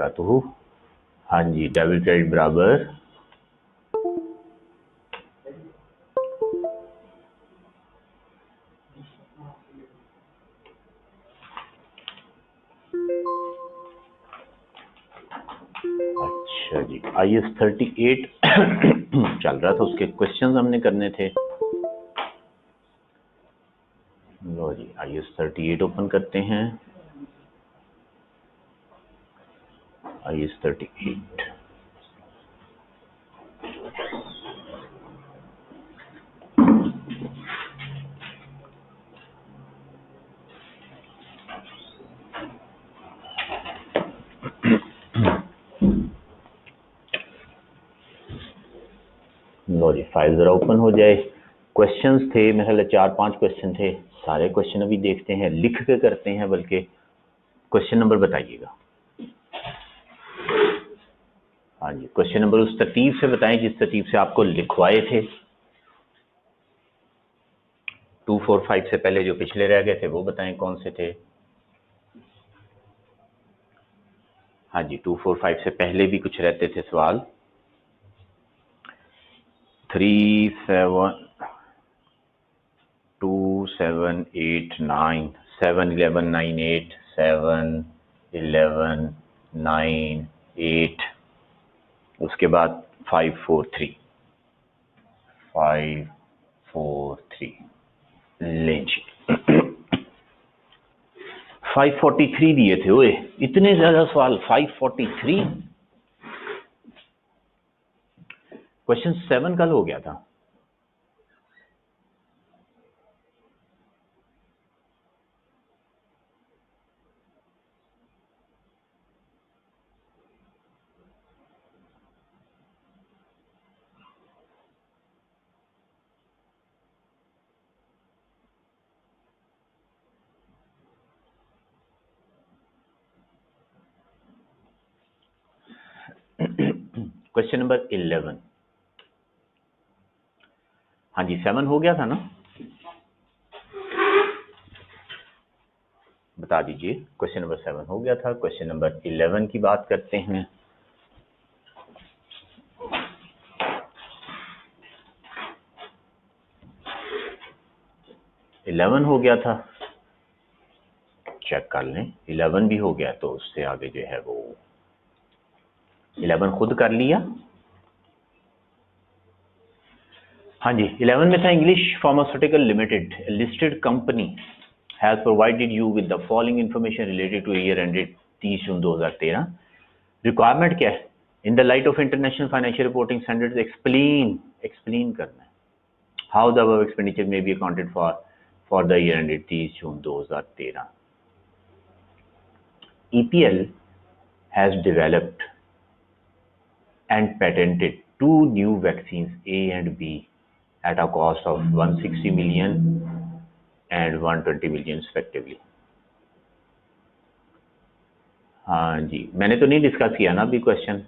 वबरकातुहू। हाँ जी, debit credit बराबर अच्छा जी, IS 38 चल रहा था, उसके क्वेश्चंस हमने करने थे। लो जी, IS 38 ओपन करते हैं। IS 38 लो जी, फाइल जरा ओपन हो जाए। क्वेश्चंस थे मेरे ख्याल 4-5 क्वेश्चन थे, सारे क्वेश्चन अभी देखते हैं, लिख के करते हैं, बल्कि क्वेश्चन नंबर बताइएगा। हाँ जी, क्वेश्चन नंबर उस तरतीब से बताएं जिस तरतीब से आपको लिखवाए थे। 2, 4, 5 से पहले जो पिछले रह गए थे वो बताएं कौन से थे। हाँ जी, 2, 4, 5 से पहले भी कुछ रहते थे सवाल। 3, 7, 2, 7, 8, 9, 7, 11, 9, 8, 7, 11, 9, 8, उसके बाद 5, 4, 3, 5, 4, 3 लें जी। 543 दिए थे ओए, इतने ज्यादा सवाल। 543। क्वेश्चन 7 कल हो गया था। Question number 11। हाँ जी, 7 हो गया था ना, बता दीजिए। क्वेश्चन नंबर 7 हो गया था। क्वेश्चन नंबर 11 की बात करते हैं। इलेवन हो गया था, चेक कर लें। 11 भी हो गया, तो उससे आगे जो है वो 11 खुद कर लिया। हाँ जी, 11 में था English pharmaceutical limited listed company has provided you with the following information related two year ended 30 June 2013। Requirement क्या है? In the light of international financial reporting standards explain करना है हाउ द अबव एक्सपेंडिचर में B accounted for the year ended 30 June 2013। EPL has developed and patented 2 new vaccines A and B at a cost of 160 million and 120 million respectively। हाँ जी, मैंने तो नहीं discuss किया ना अभी क्वेश्चन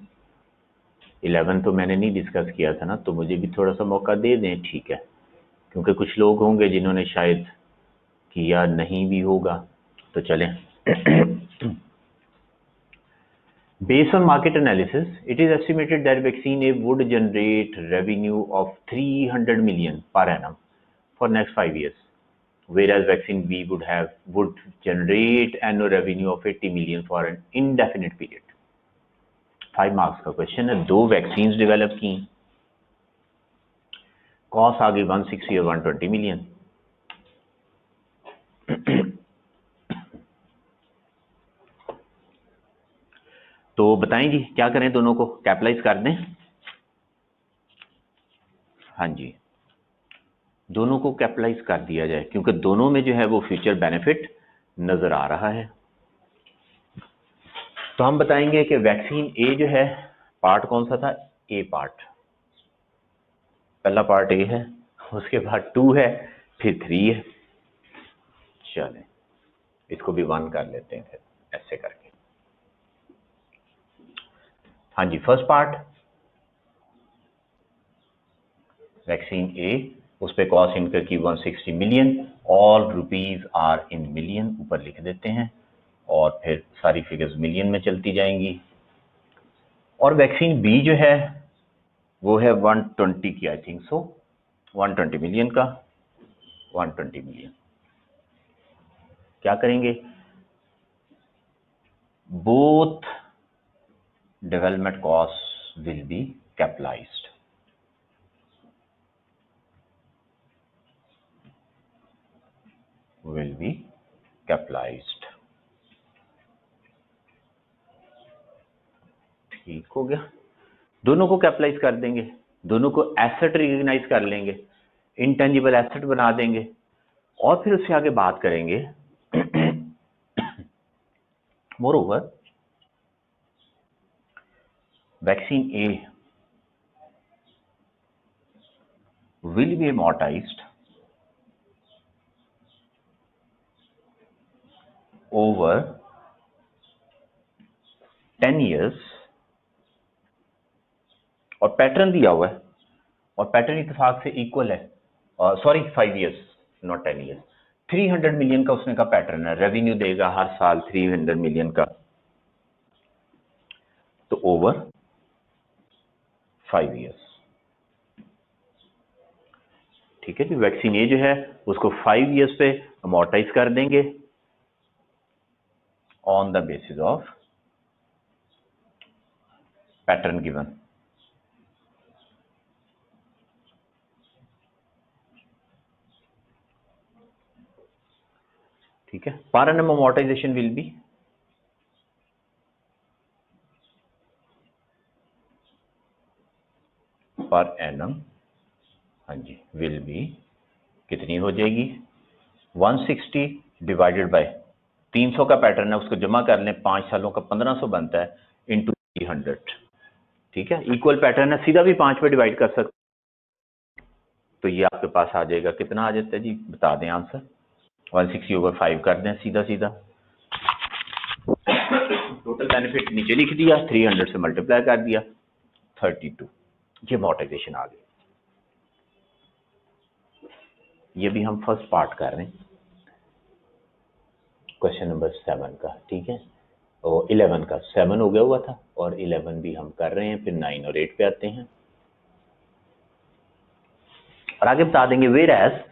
11, तो मैंने नहीं डिस्कस किया था ना, तो मुझे भी थोड़ा सा मौका दे दें, ठीक है, क्योंकि कुछ लोग होंगे जिन्होंने शायद किया नहीं भी होगा, तो चलें। Based on market analysis, it is estimated that vaccine A would generate revenue of 300 million per annum for next 5 years, whereas vaccine B would generate annual revenue of 80 million for an indefinite period। 5 marks का question है। 2 vaccines develop की, cost आ गई 160 और 120 million. तो बताएं जी, क्या करें? दोनों को कैपिटलाइज कर दें। हाँ जी, दोनों को कैपिटलाइज कर दिया जाए, क्योंकि दोनों में जो है वो फ्यूचर बेनिफिट नजर आ रहा है। तो हम बताएंगे कि वैक्सीन ए जो है, पार्ट कौन सा था? ए पार्ट, पहला पार्ट ए है, उसके बाद 2 है, फिर 3 है। चलें, इसको भी 1 कर लेते हैं फिर ऐसे करके। हाँ जी, फर्स्ट पार्ट वैक्सीन ए, उस पे कॉस्ट इनकर की 160 million, all rupees are in million ऊपर लिख देते हैं, और फिर सारी फिगर्स मिलियन में चलती जाएंगी। और वैक्सीन बी जो है वो है 120 की, आई थिंक सो 120 मिलियन का, 120 मिलियन। क्या करेंगे, both development cost will be capitalised. will be capitalized। ठीक हो गया, दोनों को कैपिटलाइज कर देंगे, दोनों को एसेट रिकॉग्नाइज कर लेंगे, इंटेंजिबल एसेट बना देंगे, और फिर उससे आगे बात करेंगे। Moreover vaccine A will be amortized over 10 years, और पैटर्न दिया हुआ है, और पैटर्न इत्तेफाक से इक्वल है, sorry 5 years not 10 years। 300 million का उसने का पैटर्न है, रेवेन्यू देगा हर साल 300 मिलियन का, तो ओवर 5 years। ठीक है जी, वैक्सीन ए जो है उसको 5 years पे अमोर्टाइज कर देंगे on the basis of pattern given. ठीक है, per annum amortisation will be per annum, हाँ जी, विल बी कितनी हो जाएगी, 160 डिवाइडेड बाय 300 का पैटर्न है, उसको जमा कर लें, 5 सालों का 1500 बनता है, इंटू 300। ठीक है, इक्वल पैटर्न है, सीधा भी 5 पे डिवाइड कर सकते, तो ये आपके पास आ जाएगा, कितना आ जाता है जी, बता दें आंसर, 160/5 कर दें सीधा सीधा। टोटल बेनिफिट नीचे लिख दिया, 300 से मल्टीप्लाई कर दिया, 32। ये अमोर्टाइजेशन आ गई। ये भी हम फर्स्ट पार्ट कर रहे हैं, क्वेश्चन नंबर 7 का। ठीक है, और 11 का, 7 हो गया हुआ था, और 11 भी हम कर रहे हैं, फिर 9 और 8 पे आते हैं, और आगे बता देंगे whereas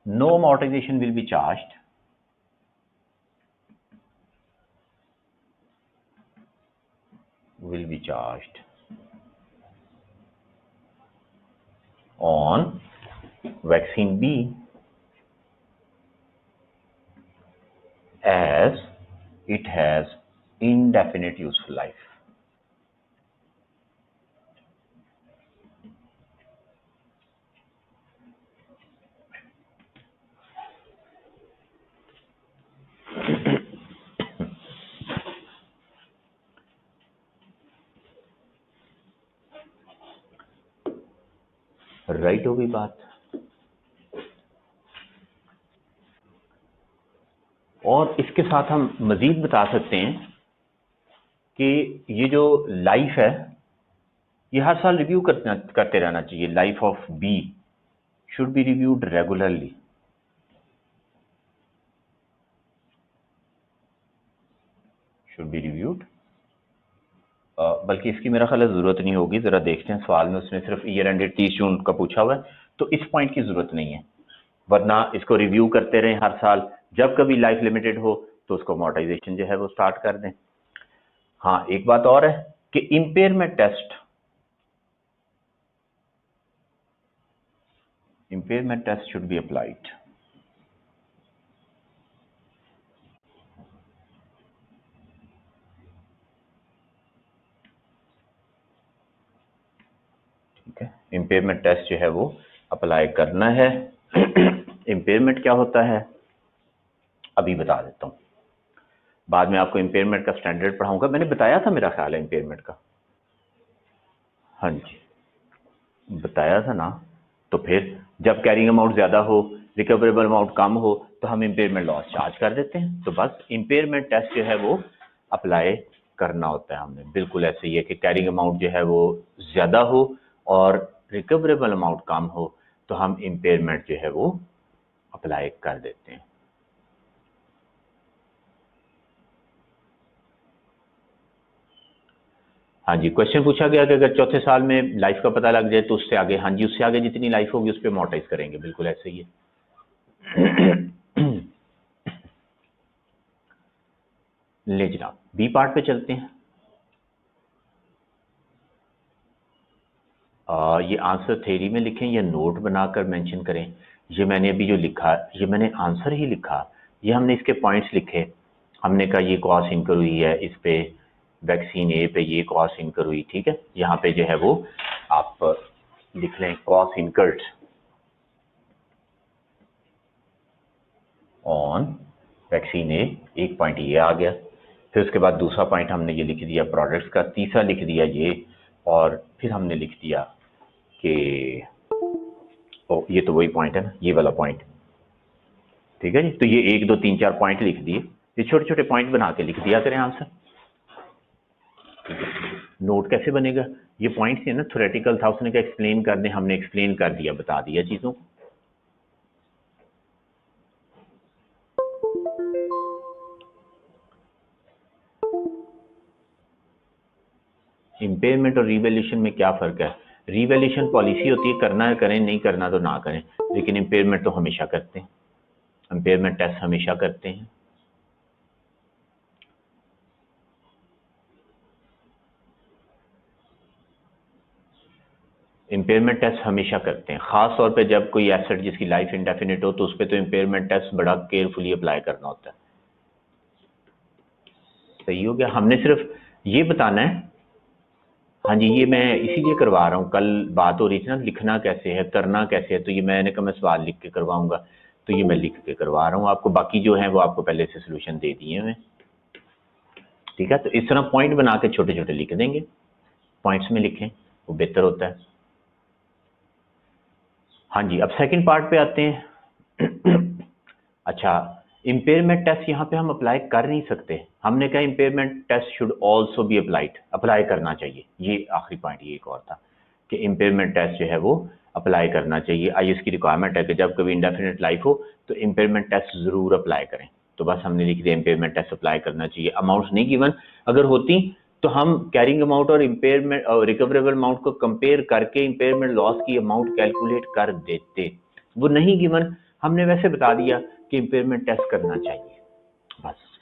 no amortization will be charged on vaccine B as it has indefinite useful life। Right हो गई बात। और इसके साथ हम मजीद बता सकते हैं कि ये जो लाइफ है ये हर साल रिव्यू करते रहना चाहिए। Life of B should be reviewed regularly. बल्कि इसकी मेरा ख्याल जरूरत नहीं होगी, जरा देखते हैं सवाल में, उसने सिर्फ ईयर एंडेड 30 जून का पूछा हुआ है, तो इस पॉइंट की जरूरत नहीं है, वरना इसको रिव्यू करते रहें हर साल, जब कभी लाइफ लिमिटेड हो तो उसको अमोर्टाइजेशन जो है वो स्टार्ट कर दें। हाँ, एक बात और है कि impairment test should be applied. ठीक है, इम्पेयरमेंट टेस्ट जो है वो अप्लाई करना है। इम्पेयरमेंट क्या होता है अभी बता देता हूँ, बाद में आपको इम्पेयरमेंट का स्टैंडर्ड पढ़ाऊंगा। मैंने बताया था मेरा ख्याल है इम्पेयरमेंट का, हाँ जी बताया था ना। तो फिर जब कैरिंग अमाउंट ज्यादा हो, रिकवरेबल अमाउंट कम हो, तो हम इम्पेयरमेंट लॉस चार्ज कर देते हैं। तो बस इम्पेयरमेंट टेस्ट जो है वो अप्लाई करना होता है हमने। बिल्कुल ऐसे ही है कि कैरिंग अमाउंट जो है वो ज्यादा हो और रिकवरेबल अमाउंट कम हो तो हम इम्पेयरमेंट जो है वो अप्लाई कर देते हैं। हाँ जी, क्वेश्चन पूछा गया कि अगर चौथे साल में लाइफ का पता लग जाए तो उससे आगे, हाँ जी, उससे आगे जितनी लाइफ होगी उस पर अमोर्टाइज करेंगे, बिल्कुल ऐसे ही है। ले जनाब, बी पार्ट पे चलते हैं। ये आंसर थ्योरी में लिखें या नोट बनाकर मेंशन करें। ये मैंने अभी जो लिखा, ये मैंने आंसर ही लिखा, ये हमने इसके पॉइंट्स लिखे। हमने कहा ये कॉस्ट इनकर हुई है, इस पे वैक्सीन ए पे ये कॉस्ट इनकर हुई, ठीक है। यहाँ पे जो है वो आप लिख लें कॉस्ट इनकर्ड ऑन वैक्सीन ए, एक पॉइंट ये आ गया। फिर उसके बाद दूसरा पॉइंट हमने ये लिख दिया प्रोडक्ट्स का, तीसरा लिख दिया ये, और फिर हमने लिख दिया कि ये तो वही पॉइंट है ना, ये वाला पॉइंट, ठीक है जी। तो ये 1 2 3 4 पॉइंट लिख दिए, ये छोटे छोटे पॉइंट बना के लिख दिया करें आंसर। नोट कैसे बनेगा, ये पॉइंट्स है ना, थ्योरेटिकल था, उसने कहा एक्सप्लेन कर दें, हमने एक्सप्लेन कर दिया, बता दिया चीज़ों को। इम्पेयरमेंट और रिवैल्यूएशन में क्या फ़र्क है? रिवैल्यूएशन पॉलिसी होती है, करना है करें, नहीं करना तो ना करें, लेकिन इम्पेयरमेंट तो हमेशा करते हैं, इम्पेयरमेंट टेस्ट हमेशा करते हैं। इम्पेयरमेंट टेस्ट हमेशा करते हैं, ख़ास तौर पे जब कोई एसेट जिसकी लाइफ इंडेफिनिट हो तो उस पर तो इम्पेयरमेंट टेस्ट बड़ा केयरफुली अप्लाई करना होता है। सही हो गया, हमने सिर्फ ये बताना है। हाँ जी, ये मैं इसीलिए करवा रहा हूँ, कल बात हो रही थी ना लिखना कैसे है, करना कैसे है, तो ये मैंने कहा मैं सवाल लिख के करवाऊंगा, तो ये मैं लिख के करवा रहा हूँ आपको। बाकी जो है वो आपको पहले से सोल्यूशन दे दिए हैं, ठीक है। तो इस तरह पॉइंट बना के छोटे छोटे लिख देंगे, पॉइंट्स में लिखें वो बेहतर होता है। हाँ जी, अब सेकंड पार्ट पे आते हैं। अच्छा, इम्पेयरमेंट टेस्ट यहाँ पे हम अप्लाई कर नहीं सकते, हमने कहा impairment test should also be applied, apply करना चाहिए, ये आखिरी पॉइंट ये एक और था कि इम्पेयरमेंट टेस्ट जो है वो अप्लाई करना चाहिए। आईएएस की रिक्वायरमेंट है कि जब कभी इंडेफिनिट लाइफ हो तो इम्पेयरमेंट टेस्ट जरूर अप्लाई करें, तो बस हमने लिख दिया इम्पेयरमेंट टेस्ट अप्लाई करना चाहिए। अमाउंट्स नहीं गिवन, अगर होती तो हम कैरिंग अमाउंट और इम्पेयरमेंट और रिकवरेबल अमाउंट को कंपेयर करके इम्पेयरमेंट लॉस की अमाउंट कैलकुलेट कर देते, वो नहीं गिवन, हमने वैसे बता दिया कि इम्पेयरमेंट टेस्ट करना चाहिए, बस,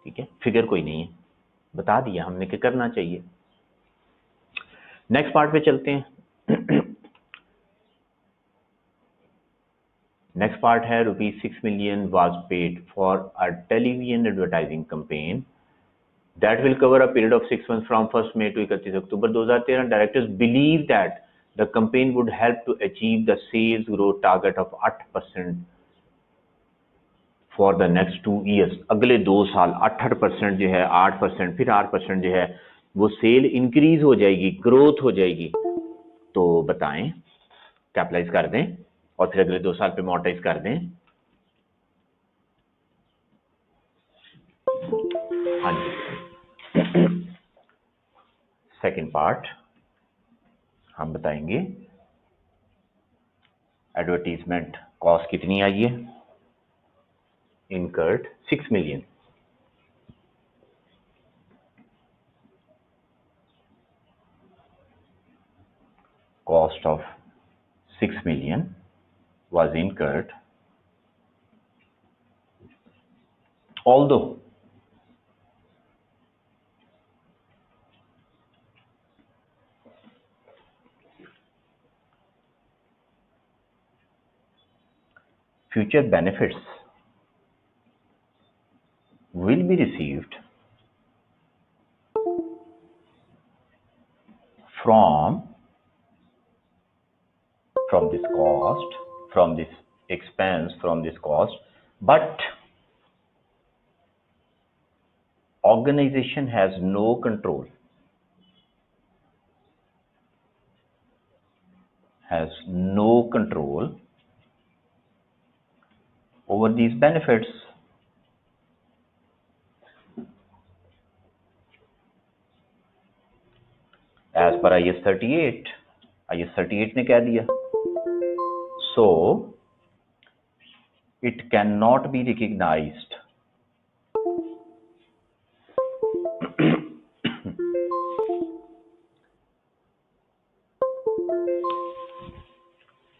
ठीक है। फिगर कोई नहीं है, बता दिया हमने कि करना चाहिए। नेक्स्ट पार्ट पे चलते हैं। नेक्स्ट पार्ट है ₹6 million was paid for a television advertising campaign that will cover a period of 6 months from 1st May to 31 October 2013. Directors believe that the campaign would help to achieve the sales growth target of 8% for the next 2 years। अगले 2 साल 8% जो है, 8% फिर 8% जो है वो cell increase हो जाएगी, ग्रोथ हो जाएगी। तो बताएं, कैपिटलाइज कर दें और फिर अगले 2 साल पे अमोर्टाइज कर दें। हाँ जी, सेकंड पार्ट हम बताएंगे एडवर्टीजमेंट कॉस्ट कितनी आई है, incurred 6 million, cost of 6 million was incurred, although future benefits will be received from this cost, from this expense, from this cost, but organization has no control, over these benefits. As per IS 38, आइए 38 ने कह दिया, so it can not be recognised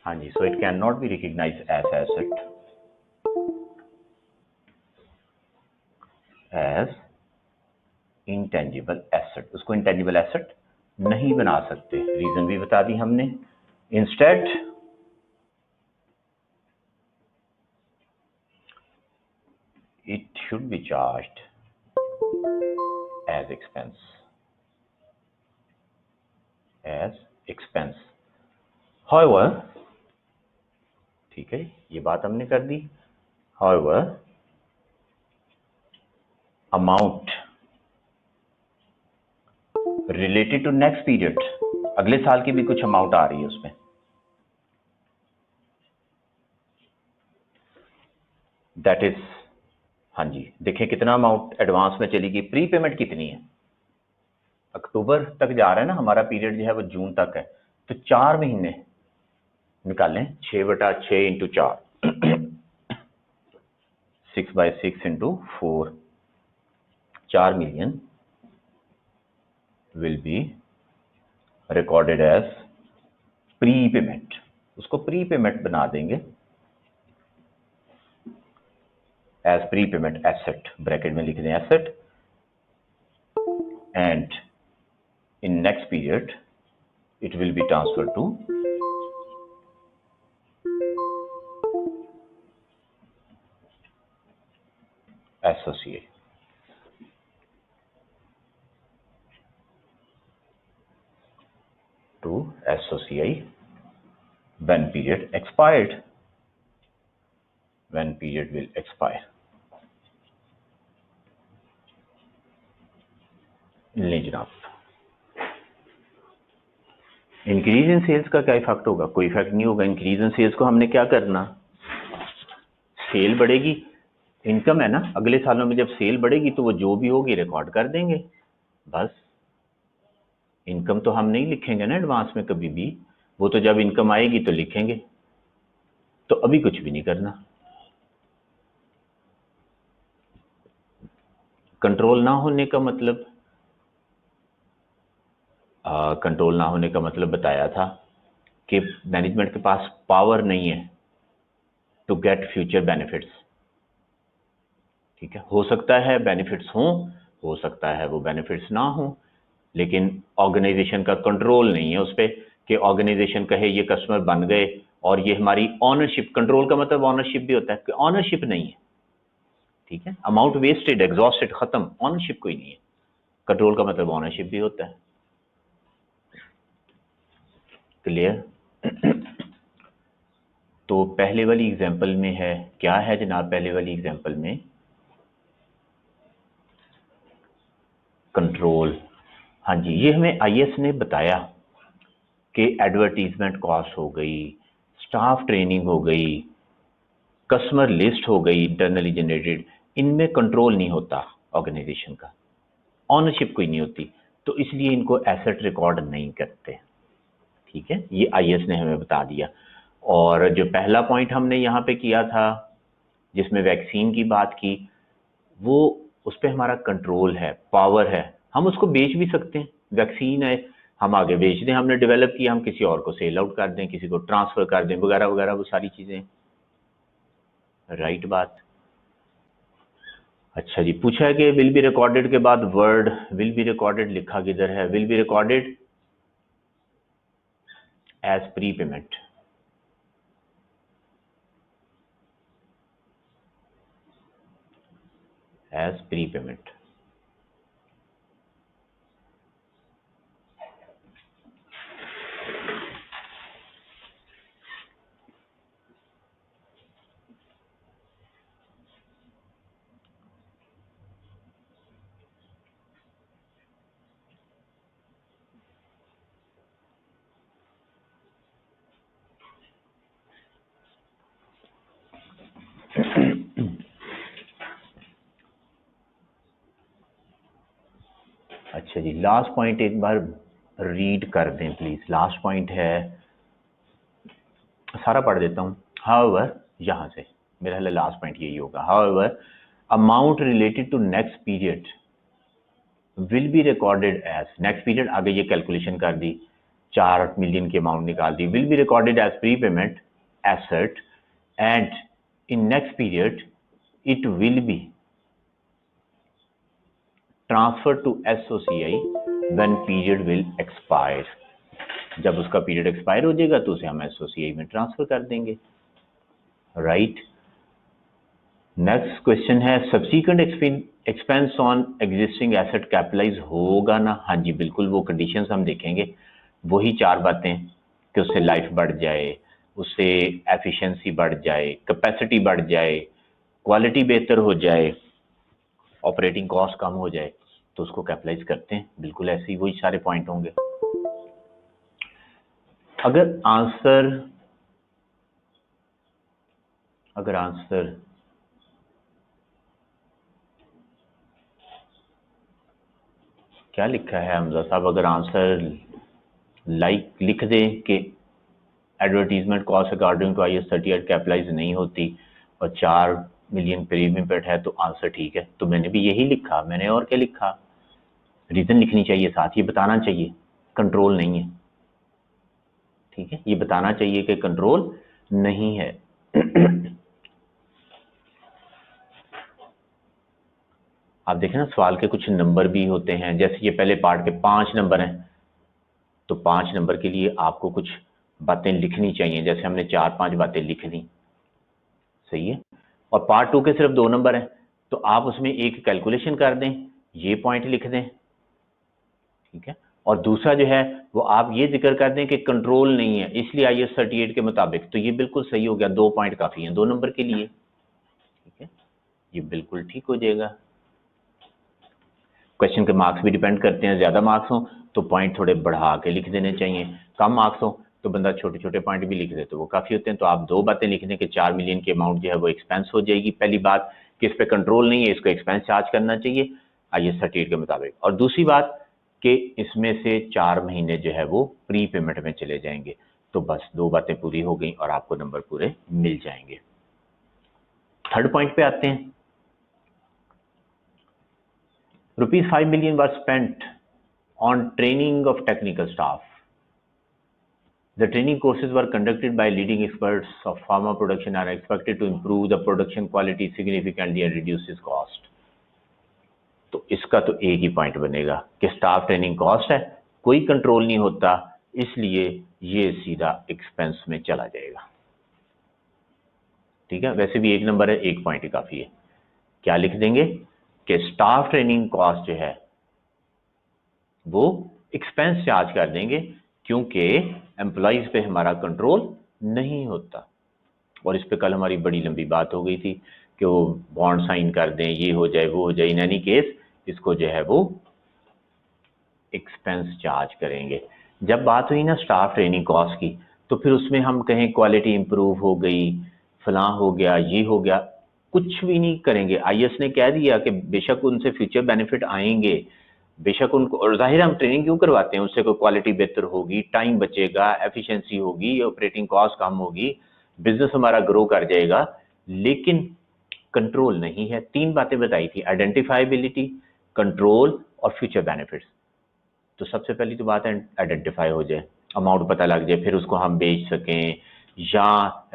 हाँ जी, so it can not be recognise as asset, as intangible asset, उसको intangible asset नहीं बना सकते। रीजन भी बता दी हमने। Instead it should be charged as expense, as expense. However, ठीक है, ये बात हमने कर दी। However amount related to next period, अगले साल की भी कुछ अमाउंट आ रही है उसमें, दैट इज, हाँ जी, देखें कितना अमाउंट एडवांस में चली गई। प्री पेमेंट कितनी है, अक्टूबर तक जा रहा है ना हमारा पीरियड, जो है वो जून तक है, तो 4 महीने निकालें, 6/6 into 4, 6/6 into 4, 4 million will be recorded as prepayment, उसको प्री पेमेंट बना देंगे, as prepayment asset, bracket में लिख दें asset, and in next period it will be transferred to associate, to associate when period expired, when period will expire। ले जनाब, increase in sales का क्या इफेक्ट होगा? कोई इफेक्ट नहीं होगा। इंक्रीज इन सेल्स को हमने क्या करना, सेल बढ़ेगी, इनकम है ना, अगले सालों में जब सेल बढ़ेगी तो वो जो भी होगी रिकॉर्ड कर देंगे, बस। इनकम तो हम नहीं लिखेंगे ना एडवांस में कभी भी, वो तो जब इनकम आएगी तो लिखेंगे, तो अभी कुछ भी नहीं करना। कंट्रोल ना होने का मतलब, कंट्रोल ना होने का मतलब बताया था कि मैनेजमेंट के पास पावर नहीं है टू गेट फ्यूचर बेनिफिट्स, ठीक है। हो सकता है बेनिफिट्स हों, हो सकता है वो बेनिफिट्स ना हो, लेकिन ऑर्गेनाइजेशन का कंट्रोल नहीं है उस पर कि ऑर्गेनाइजेशन कहे ये कस्टमर बन गए और ये हमारी ऑनरशिप, कंट्रोल का मतलब ऑनरशिप भी होता है कि ऑनरशिप नहीं है, ठीक है। अमाउंट वेस्टेड, एग्जॉस्टेड, खत्म, ऑनरशिप कोई नहीं है। कंट्रोल का मतलब ऑनरशिप भी होता है। क्लियर? तो पहले वाली एग्जांपल में है, क्या है जनाब पहले वाली एग्जांपल में? कंट्रोल, हाँ जी, ये हमें आईएएस ने बताया कि एडवर्टीजमेंट कॉस्ट हो गई, स्टाफ ट्रेनिंग हो गई, कस्टमर लिस्ट हो गई इंटरनली जनरेटेड, इनमें कंट्रोल नहीं होता ऑर्गेनाइजेशन का, ऑनरशिप कोई नहीं होती, तो इसलिए इनको एसेट रिकॉर्ड नहीं करते, ठीक है। ये आईएएस ने हमें बता दिया। और जो पहला पॉइंट हमने यहाँ पे किया था जिसमें वैक्सीन की बात की, वो उस पर हमारा कंट्रोल है, पावर है, हम उसको बेच भी सकते हैं। वैक्सीन है, हम आगे बेच दें, हमने डेवलप किया, हम किसी और को सेल आउट कर दें, किसी को ट्रांसफर कर दें, वगैरह वगैरह, वो सारी चीजें, राइट बात। अच्छा जी, पूछा है कि विल बी रिकॉर्डेड के बाद वर्ड विल बी रिकॉर्डेड लिखा किधर है? Will be recorded as prepayment, as prepayment. अच्छा जी, लास्ट पॉइंट एक बार रीड कर दें प्लीज, लास्ट पॉइंट है, सारा पढ़ देता हूँ। हाउएवर, यहाँ से मेरा लास्ट पॉइंट यही होगा। However amount related to next period will be recorded as, next period आगे ये कैलकुलेशन कर दी, 4 मिलियन की अमाउंट निकाल दी, will be recorded as prepayment asset and in next period it will be transfer to SOCI when period will expire. जब उसका period expire हो जाएगा तो उसे हम एसओसीआई में ट्रांसफर कर देंगे, राइट। नेक्स्ट क्वेश्चन है subsequent expense on existing asset capitalise होगा ना? हाँ जी बिल्कुल, वो कंडीशंस हम देखेंगे, वही 4 बातें कि उससे लाइफ बढ़ जाए, उससे एफिशिएंसी बढ़ जाए, कैपेसिटी बढ़ जाए, क्वालिटी बेहतर हो जाए, ऑपरेटिंग कॉस्ट कम हो जाए, तो उसको कैपिटलाइज करते हैं। बिल्कुल ऐसे ही वही सारे पॉइंट होंगे। अगर आंसर क्या लिखा है हमजा साहब, अगर आंसर लिख दें कि advertisement cost according to IAS 38 capitalise नहीं होती और 4 मिलियन प्रीमियम पेड है, तो आंसर ठीक है। तो मैंने भी यही लिखा, मैंने और क्या लिखा, रीजन लिखनी चाहिए साथ, ये बताना चाहिए कंट्रोल नहीं है, ठीक है, ये बताना चाहिए कि कंट्रोल नहीं है। आप देखें ना सवाल के कुछ नंबर भी होते हैं, जैसे ये पहले पार्ट के 5 नंबर हैं, तो 5 नंबर के लिए आपको कुछ बातें लिखनी चाहिए, जैसे हमने 4-5 बातें लिख दी, सही है। और पार्ट 2 के सिर्फ 2 नंबर हैं, तो आप उसमें एक कैलकुलेशन कर दें, ये पॉइंट लिख दें, ठीक है। और दूसरा जो है वो आप ये जिक्र कर दें कि कंट्रोल नहीं है इसलिए IAS 38 के मुताबिक, तो ये बिल्कुल सही हो गया, 2 पॉइंट काफी हैं 2 नंबर के लिए, ठीक है, ये बिल्कुल ठीक हो जाएगा। क्वेश्चन के मार्क्स भी डिपेंड करते हैं, ज्यादा मार्क्स हो तो पॉइंट थोड़े बढ़ा के लिख देने चाहिए, कम मार्क्स हो तो बंदा छोटे छोटे पॉइंट भी लिख दे तो वो काफी होते हैं। तो आप 2 बातें लिख दें कि 4 मिलियन की अमाउंट जो है वो एक्सपेंस हो जाएगी, पहली बात कि इस पे कंट्रोल नहीं है, इसको एक्सपेंस चार्ज करना चाहिए IAS 38 के मुताबिक, और दूसरी बात कि इसमें से 4 महीने जो है वो प्री पेमेंट में चले जाएंगे। तो बस 2 बातें पूरी हो गई और आपको नंबर पूरे मिल जाएंगे। थर्ड पॉइंट पे आते हैं। ₹5 million was spent on training of technical staff. The training courses were conducted by leading experts of pharma production and are expected to improve the production quality significantly and reduces cost. तो इसका तो एक ही point बनेगा कि staff training cost है, कोई control नहीं होता, इसलिए ये सीधा एक्सपेंस में चला जाएगा, ठीक है। वैसे भी 1 नंबर है, 1 पॉइंट ही काफी है। क्या लिख देंगे कि स्टाफ ट्रेनिंग कॉस्ट जो है वो एक्सपेंस चार्ज कर देंगे, क्योंकि एम्प्लॉइज पे हमारा कंट्रोल नहीं होता। और इस पे कल हमारी बड़ी लंबी बात हो गई थी कि वो बॉन्ड साइन कर दें, ये हो जाए वो हो जाए, इन एनी केस इसको जो है वो एक्सपेंस चार्ज करेंगे। जब बात हुई ना स्टाफ ट्रेनिंग कॉस्ट की, तो फिर उसमें हम कहें क्वालिटी इंप्रूव हो गई, फलां हो गया, ये हो गया, कुछ भी नहीं करेंगे। IAS ने कह दिया कि बेशक उनसे फ्यूचर बेनिफिट आएंगे, बेशक उनको, और जाहिर हम ट्रेनिंग क्यों करवाते हैं, उससे कोई क्वालिटी बेहतर होगी, टाइम बचेगा, एफिशिएंसी होगी, ऑपरेटिंग कॉस्ट कम होगी, बिजनेस हमारा ग्रो कर जाएगा, लेकिन कंट्रोल नहीं है। 3 बातें बताई थी, आइडेंटिफाइबिलिटी, कंट्रोल और फ्यूचर बेनिफिट्स। तो सबसे पहली तो बात है आइडेंटिफाई हो जाए, अमाउंट पता लग जाए, फिर उसको हम बेच सकें या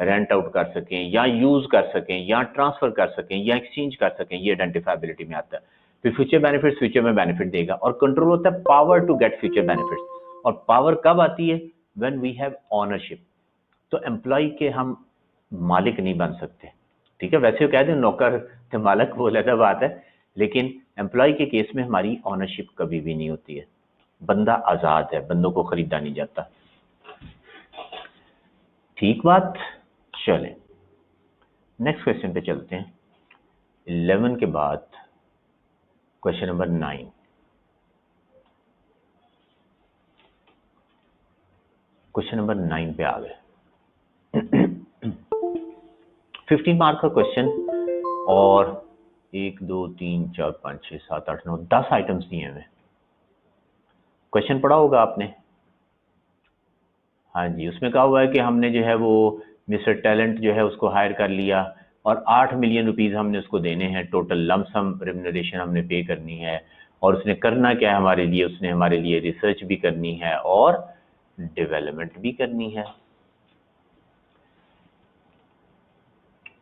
रेंट आउट कर सकें या यूज कर सकें या ट्रांसफर कर सकें या एक्सचेंज कर सकें, ये आइडेंटिफाइबिलिटी में आता है। फिर फ्यूचर बेनिफिट्स, फ्यूचर में बेनिफिट देगा, और कंट्रोल होता है power to get future benefits. और पावर कब आती है? When we have ownership. तो एम्प्लॉय के हम मालिक नहीं बन सकते, ठीक है। वैसे कह दें नौकर थे मालिक, वो अलग बात है, लेकिन एम्प्लॉय के केस में हमारी ओनरशिप कभी भी नहीं होती है, बंदा आजाद है, बंदों को खरीदा नहीं जाता, ठीक बात। चलें नेक्स्ट क्वेश्चन पे चलते हैं। 11 के बाद क्वेश्चन नंबर 9। क्वेश्चन नंबर 9 पे आ गए। 15 मार्क का क्वेश्चन और 1 2 3 4 5 6 7 8 9 10 आइटम्स दिए हुए। क्वेश्चन पढ़ा होगा आपने। हाँ जी, उसमें कहा हुआ है कि हमने जो है वो मिस्टर टैलेंट जो है उसको हायर कर लिया और 8 मिलियन रुपीस हमने उसको देने हैं, टोटल लमसम रेम्यूनरेशन हमने पे करनी है। और उसने करना क्या है हमारे लिए, उसने हमारे लिए रिसर्च भी करनी है और डेवलपमेंट भी करनी है।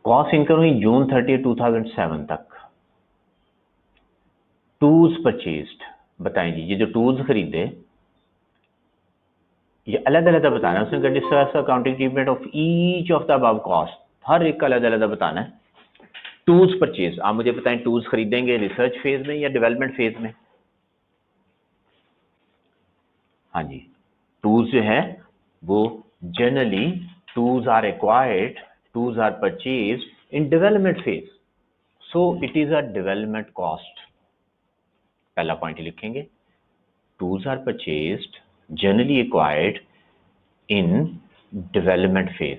कॉस्ट इनकम हुई जून 30, 2007 तक। टूल्स परचेज्ड, बताएं जी, ये जो टूल्स खरीदे ये अलग अलग बताना है। उसने discuss accounting treatment of each of the above cost, हर एक का अलग अलग बताना है। टूल्स परचेज, आप मुझे बताएं टूल्स खरीदेंगे रिसर्च फेज में या डेवलपमेंट फेज में? हाँ जी, टूल्स जो है वो generally tools are acquired, tools are purchase in development phase, so it is a development cost. पहला पॉइंट लिखेंगे, tools are purchased generally acquired in development phase,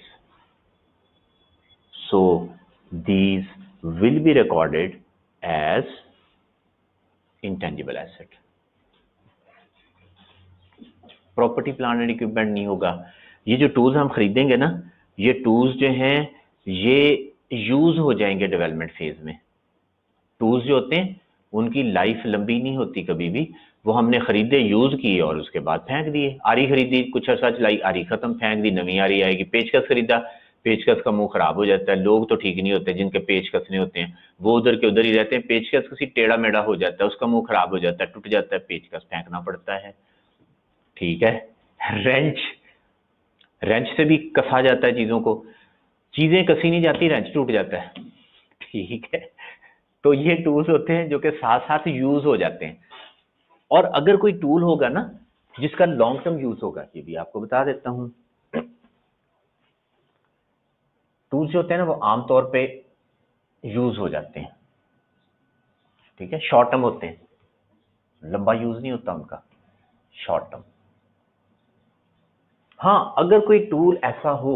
so these will be recorded as intangible asset। Property plant and equipment नहीं होगा। ये जो tools हम खरीदेंगे ना, ये टूल्स जो हैं ये यूज हो जाएंगे डेवलपमेंट फेज में। टूल्स जो होते हैं उनकी लाइफ लंबी नहीं होती कभी भी, वो हमने खरीदे, यूज किए और उसके बाद फेंक दिए। आरी खरीदी, कुछ अर्सा चलाई, आरी खत्म, फेंक दी, नवी आरी आएगी। पेचकस खरीदा, पेचकस का मुंह खराब हो जाता है। लोग तो ठीक नहीं होते जिनके पेचकस नहीं होते हैं, वो उधर के उधर ही रहते हैं। पेचकस किसी टेढ़ा मेढ़ा हो जाता है, उसका मुंह खराब हो जाता है, टूट जाता है, पेचकस फेंकना पड़ता है। ठीक है। रेंच, रेंच से भी कसा जाता है चीजों को, चीजें कसी नहीं जाती, रेंच टूट जाता है। ठीक है, तो ये टूल्स होते हैं जो कि साथ साथ यूज हो जाते हैं। और अगर कोई टूल होगा ना जिसका लॉन्ग टर्म यूज होगा, ये भी आपको बता देता हूं। टूल्स जो होते हैं ना वो आमतौर पे यूज हो जाते हैं, ठीक है, शॉर्ट टर्म होते हैं, लंबा यूज नहीं होता उनका, शॉर्ट टर्म। हाँ, अगर कोई टूल ऐसा हो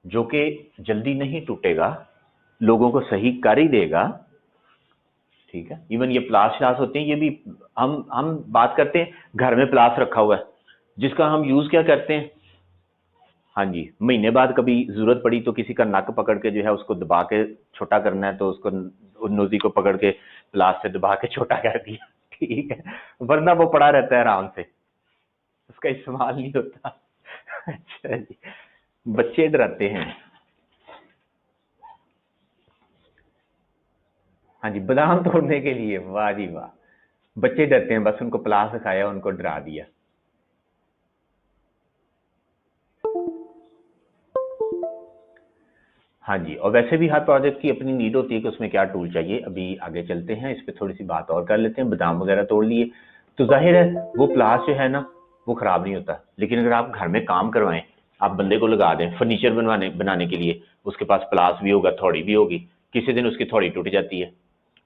जो कि जल्दी नहीं टूटेगा, लोगों को सही कर ही देगा, ठीक है। इवन ये प्लास श्लास होते हैं, ये भी हम बात करते हैं, घर में प्लास रखा हुआ है जिसका हम यूज क्या करते हैं, हाँ जी, महीने बाद कभी जरूरत पड़ी तो किसी का नक पकड़ के जो है उसको दबा के छोटा करना है, तो उसको नोजी को पकड़ के प्लास से दबा के छोटा कर दिया, ठीक है, वरना वो पड़ा रहता है आराम से, उसका इस्तेमाल नहीं होता। अच्छा जी, बच्चे डराते हैं। हाँ जी, बादाम तोड़ने के लिए, वाह जी वाह, बच्चे डरते हैं, बस उनको प्लास दिखाया, उनको डरा दिया। हाँ जी, और वैसे भी हर प्रोजेक्ट की अपनी नीड होती है कि उसमें क्या टूल चाहिए। अभी आगे चलते हैं, इस पर थोड़ी सी बात और कर लेते हैं। बादाम वगैरह तोड़ लिए तो जाहिर है वो प्लास जो है ना वो खराब नहीं होता, लेकिन अगर आप घर में काम करवाएं, आप बंदे को लगा दें फर्नीचर बनाने के लिए, उसके पास प्लास भी होगा, थोड़ी भी होगी, किसी दिन उसकी थोड़ी टूट जाती है,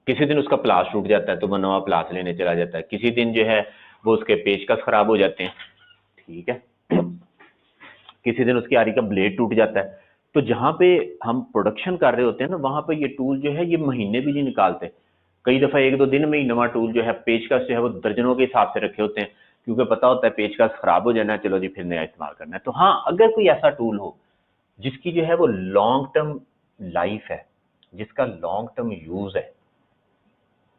किसी दिन उसका प्लास टूट जाता है तो वो नवा प्लास लेने चला जाता है, किसी दिन जो है वो उसके पेचकस खराब हो जाते हैं, ठीक है, किसी दिन उसकी आरी का ब्लेड टूट जाता है। तो जहां पे हम प्रोडक्शन कर रहे होते हैं ना, वहां पे ये टूल जो है ये महीने भी नहीं निकालते, कई दफा एक दो दिन में ही नवा टूल जो है, पेचकस जो है वो दर्जनों के हिसाब से रखे होते हैं, क्योंकि पता होता है पेचकस खराब हो जाना है, चलो जी फिर नया इस्तेमाल करना है। तो हाँ, अगर कोई ऐसा टूल हो जिसकी जो है वो लॉन्ग टर्म लाइफ है, जिसका लॉन्ग टर्म यूज है,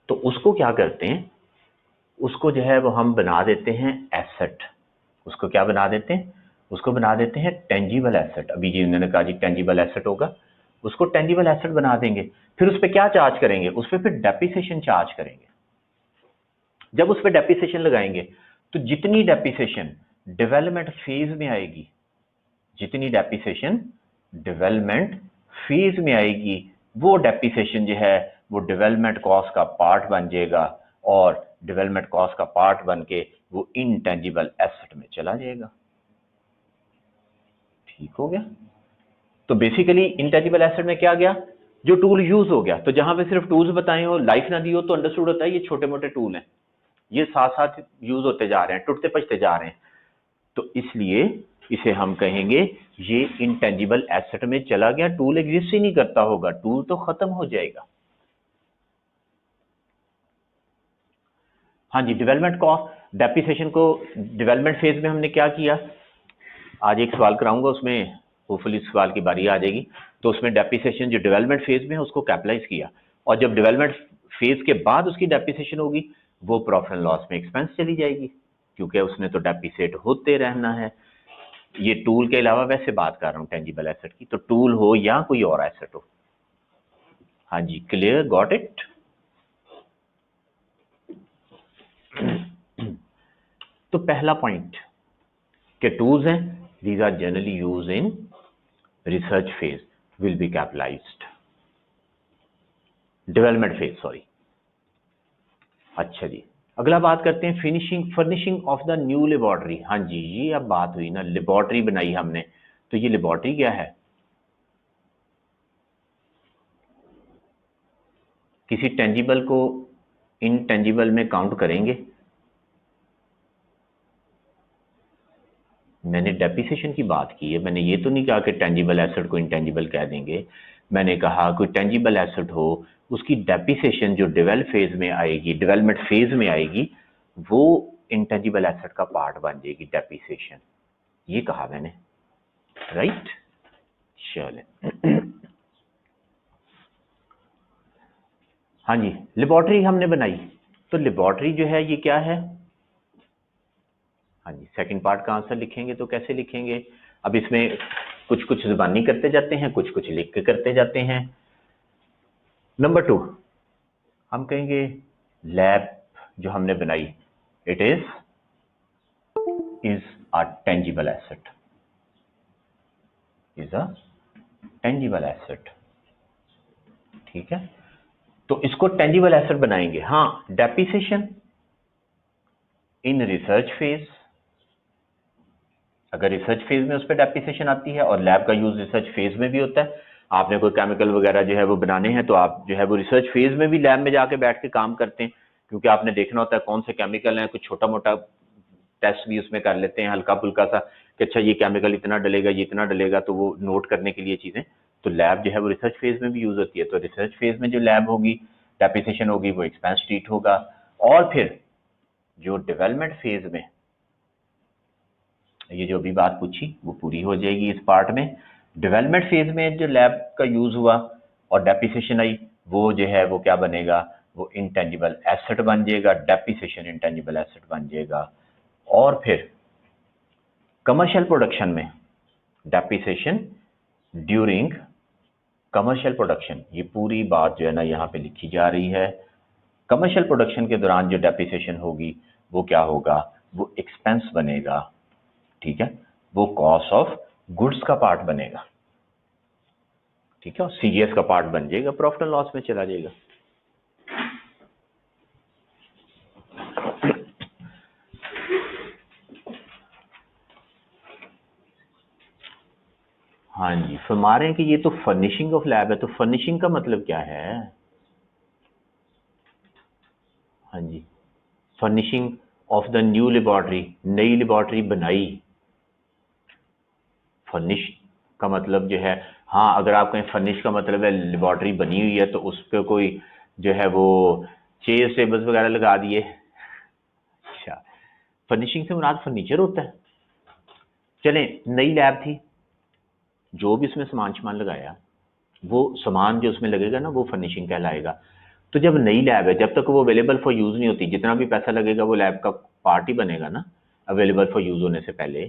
तो उसको क्या करते हैं, उसको जो है वो हम बना देते हैं एसेट। उसको क्या बना देते हैं, उसको बना देते हैं टेंजिबल एसेट। अभी जी उन्होंने कहा जी टेंजिबल एसेट होगा, उसको टेंजिबल एसेट बना देंगे। फिर उस पर क्या चार्ज करेंगे, उस पर फिर डेप्रिसिएशन चार्ज करेंगे। जब उस पर डेप्रिसिएशन लगाएंगे तो जितनी डेप्रिसिएशन डेवलपमेंट फेज में आएगी, जितनी डेप्रिसिएशन डेवलपमेंट फेज में आएगी, वो डेप्रिसिएशन जो है वो डेवलपमेंट कॉस्ट का पार्ट बन जाएगा, और डेवलपमेंट कॉस्ट का पार्ट बन के वो इनटेंजिबल एसेट में चला जाएगा। ठीक हो गया। तो बेसिकली इनटेंजिबल एसेट में क्या गया, जो टूल यूज हो गया। तो जहां पे सिर्फ टूल्स बताए हो, लाइफ ना दी हो, तो अंडरस्टूड होता है ये छोटे मोटे टूल हैं, ये साथ साथ यूज होते जा रहे हैं, टूटते पचते जा रहे हैं, तो इसलिए इसे हम कहेंगे ये इनटेंजिबल एसेट में चला गया। टूल एग्जिस्ट ही नहीं करता होगा, टूल तो खत्म हो जाएगा। हाँ जी, डेवलपमेंट कॉस्ट, डेप्रिसिएशन को डेवलपमेंट फेज में हमने क्या किया, आज एक सवाल कराऊंगा उसमें होपफुली इस सवाल की बारी आ जाएगी। तो उसमें डेप्रिसिएशन जो डेवलपमेंट फेज में है उसको कैपिटलाइज किया, और जब डेवलपमेंट फेज के बाद उसकी डेप्रिसिएशन होगी वो प्रॉफिट एंड लॉस में एक्सपेंस चली जाएगी, क्योंकि उसने तो डेप्रिसिएट होते रहना है। ये टूल के अलावा वैसे बात कर रहा हूँ टेंजिबल एसेट की, तो टूल हो या कोई और एसेट हो। हाँ जी, क्लियर, गॉट इट। तो पहला पॉइंट के टूल्स हैं, these are generally use in research phase, will be capitalised, development phase sorry. अच्छा जी, अगला बात करते हैं furnishing of the new laboratory. हाँ जी, ये अब बात हुई ना, लेबोरेटरी बनाई हमने, तो ये लेबोरेटरी क्या है, किसी टेंजिबल को इनटेंजिबल में काउंट करेंगे। मैंने डेप्रिसिएशन की बात की है, मैंने ये तो नहीं कहा कि टेंजिबल एसेट को इंटेंजिबल कह देंगे। मैंने कहा कोई टेंजिबल एसेट हो, उसकी डेप्रिसिएशन जो डेवलपमेंट फेज में आएगी, वो इंटेंजिबल एसेट का पार्ट बन जाएगी डेप्रिसिएशन, ये कहा मैंने, राइट। चले हाँ जी, लेबोरेटरी हमने बनाई, तो लेबोरेटरी जो है ये क्या है। हाँ जी, सेकंड पार्ट का आंसर लिखेंगे तो कैसे लिखेंगे, अब इसमें कुछ कुछ जुबानी करते जाते हैं, कुछ कुछ लिख के करते जाते हैं। नंबर 2 हम कहेंगे लैब जो हमने बनाई, it is a tangible asset, is a tangible asset, ठीक है। तो इसको टेंजिबल एसेट बनाएंगे। हाँ, डेप्रिसिएशन इन रिसर्च फेज, अगर रिसर्च फेज में उस पर डेप्रिसिएशन आती है, और लैब का यूज रिसर्च फेज में भी होता है। आपने कोई केमिकल वगैरह जो है वो बनाने हैं, तो आप जो है वो रिसर्च फेज में भी लैब में जाके बैठ के काम करते हैं, क्योंकि आपने देखना होता है कौन से केमिकल हैं, कुछ छोटा मोटा टेस्ट भी उसमें कर लेते हैं हल्का फुल्का सा, कि अच्छा ये केमिकल इतना डलेगा, ये इतना डलेगा, तो वो नोट करने के लिए चीजें। तो लैब जो है वो रिसर्च फेज में भी यूज होती है। तो रिसर्च फेज में जो लैब होगी, डेप्रिसिएशन होगी, वो एक्सपेंस ट्रीट होगा। और फिर जो डेवलपमेंट फेज में, ये जो अभी बात पूछी वो पूरी हो जाएगी इस पार्ट में। डेवलपमेंट फेज में जो लैब का यूज हुआ और डेप्रिसिएशन आई, वो जो है वो क्या बनेगा, वो इंटेंजिबल एसेट बन जाएगा, डेप्रिसिएशन इंटेंजिबल एसेट बन जाएगा। और फिर कमर्शियल प्रोडक्शन में डेप्रिसिएशन ड्यूरिंग कमर्शियल प्रोडक्शन, ये पूरी बात जो है ना यहाँ पे लिखी जा रही है। कमर्शियल प्रोडक्शन के दौरान जो डेप्रिसिएशन होगी वो क्या होगा, वो एक्सपेंस बनेगा, ठीक है, वो कॉस्ट ऑफ गुड्स का पार्ट बनेगा, ठीक है, और सीजीएस का पार्ट बन जाएगा, प्रॉफिट एंड लॉस में चला जाएगा। हाँ जी, फरमा रहे हैं कि ये तो फर्निशिंग ऑफ लैब है, तो फर्निशिंग का मतलब क्या है। हाँ जी, furnishing of the new laboratory, नई लेबोरेटरी बनाई, फर्निश का मतलब जो है, हाँ अगर आप कहें फर्निश का मतलब है लेबोरेटरी बनी हुई है, तो उस पर कोई जो है वो चेयर टेबल्स वगैरह लगा दिए। अच्छा, फर्निशिंग से मुराद फर्नीचर होता है। चलें, नई लैब थी, जो भी उसमें सामान लगाया, वो सामान जो उसमें लगेगा ना, वो फर्निशिंग कहलाएगा। तो जब नई लैब है, जब तक वो अवेलेबल फॉर यूज नहीं होती, जितना भी पैसा लगेगा वो लैब का पार्ट ही बनेगा ना, अवेलेबल फॉर यूज होने से पहले,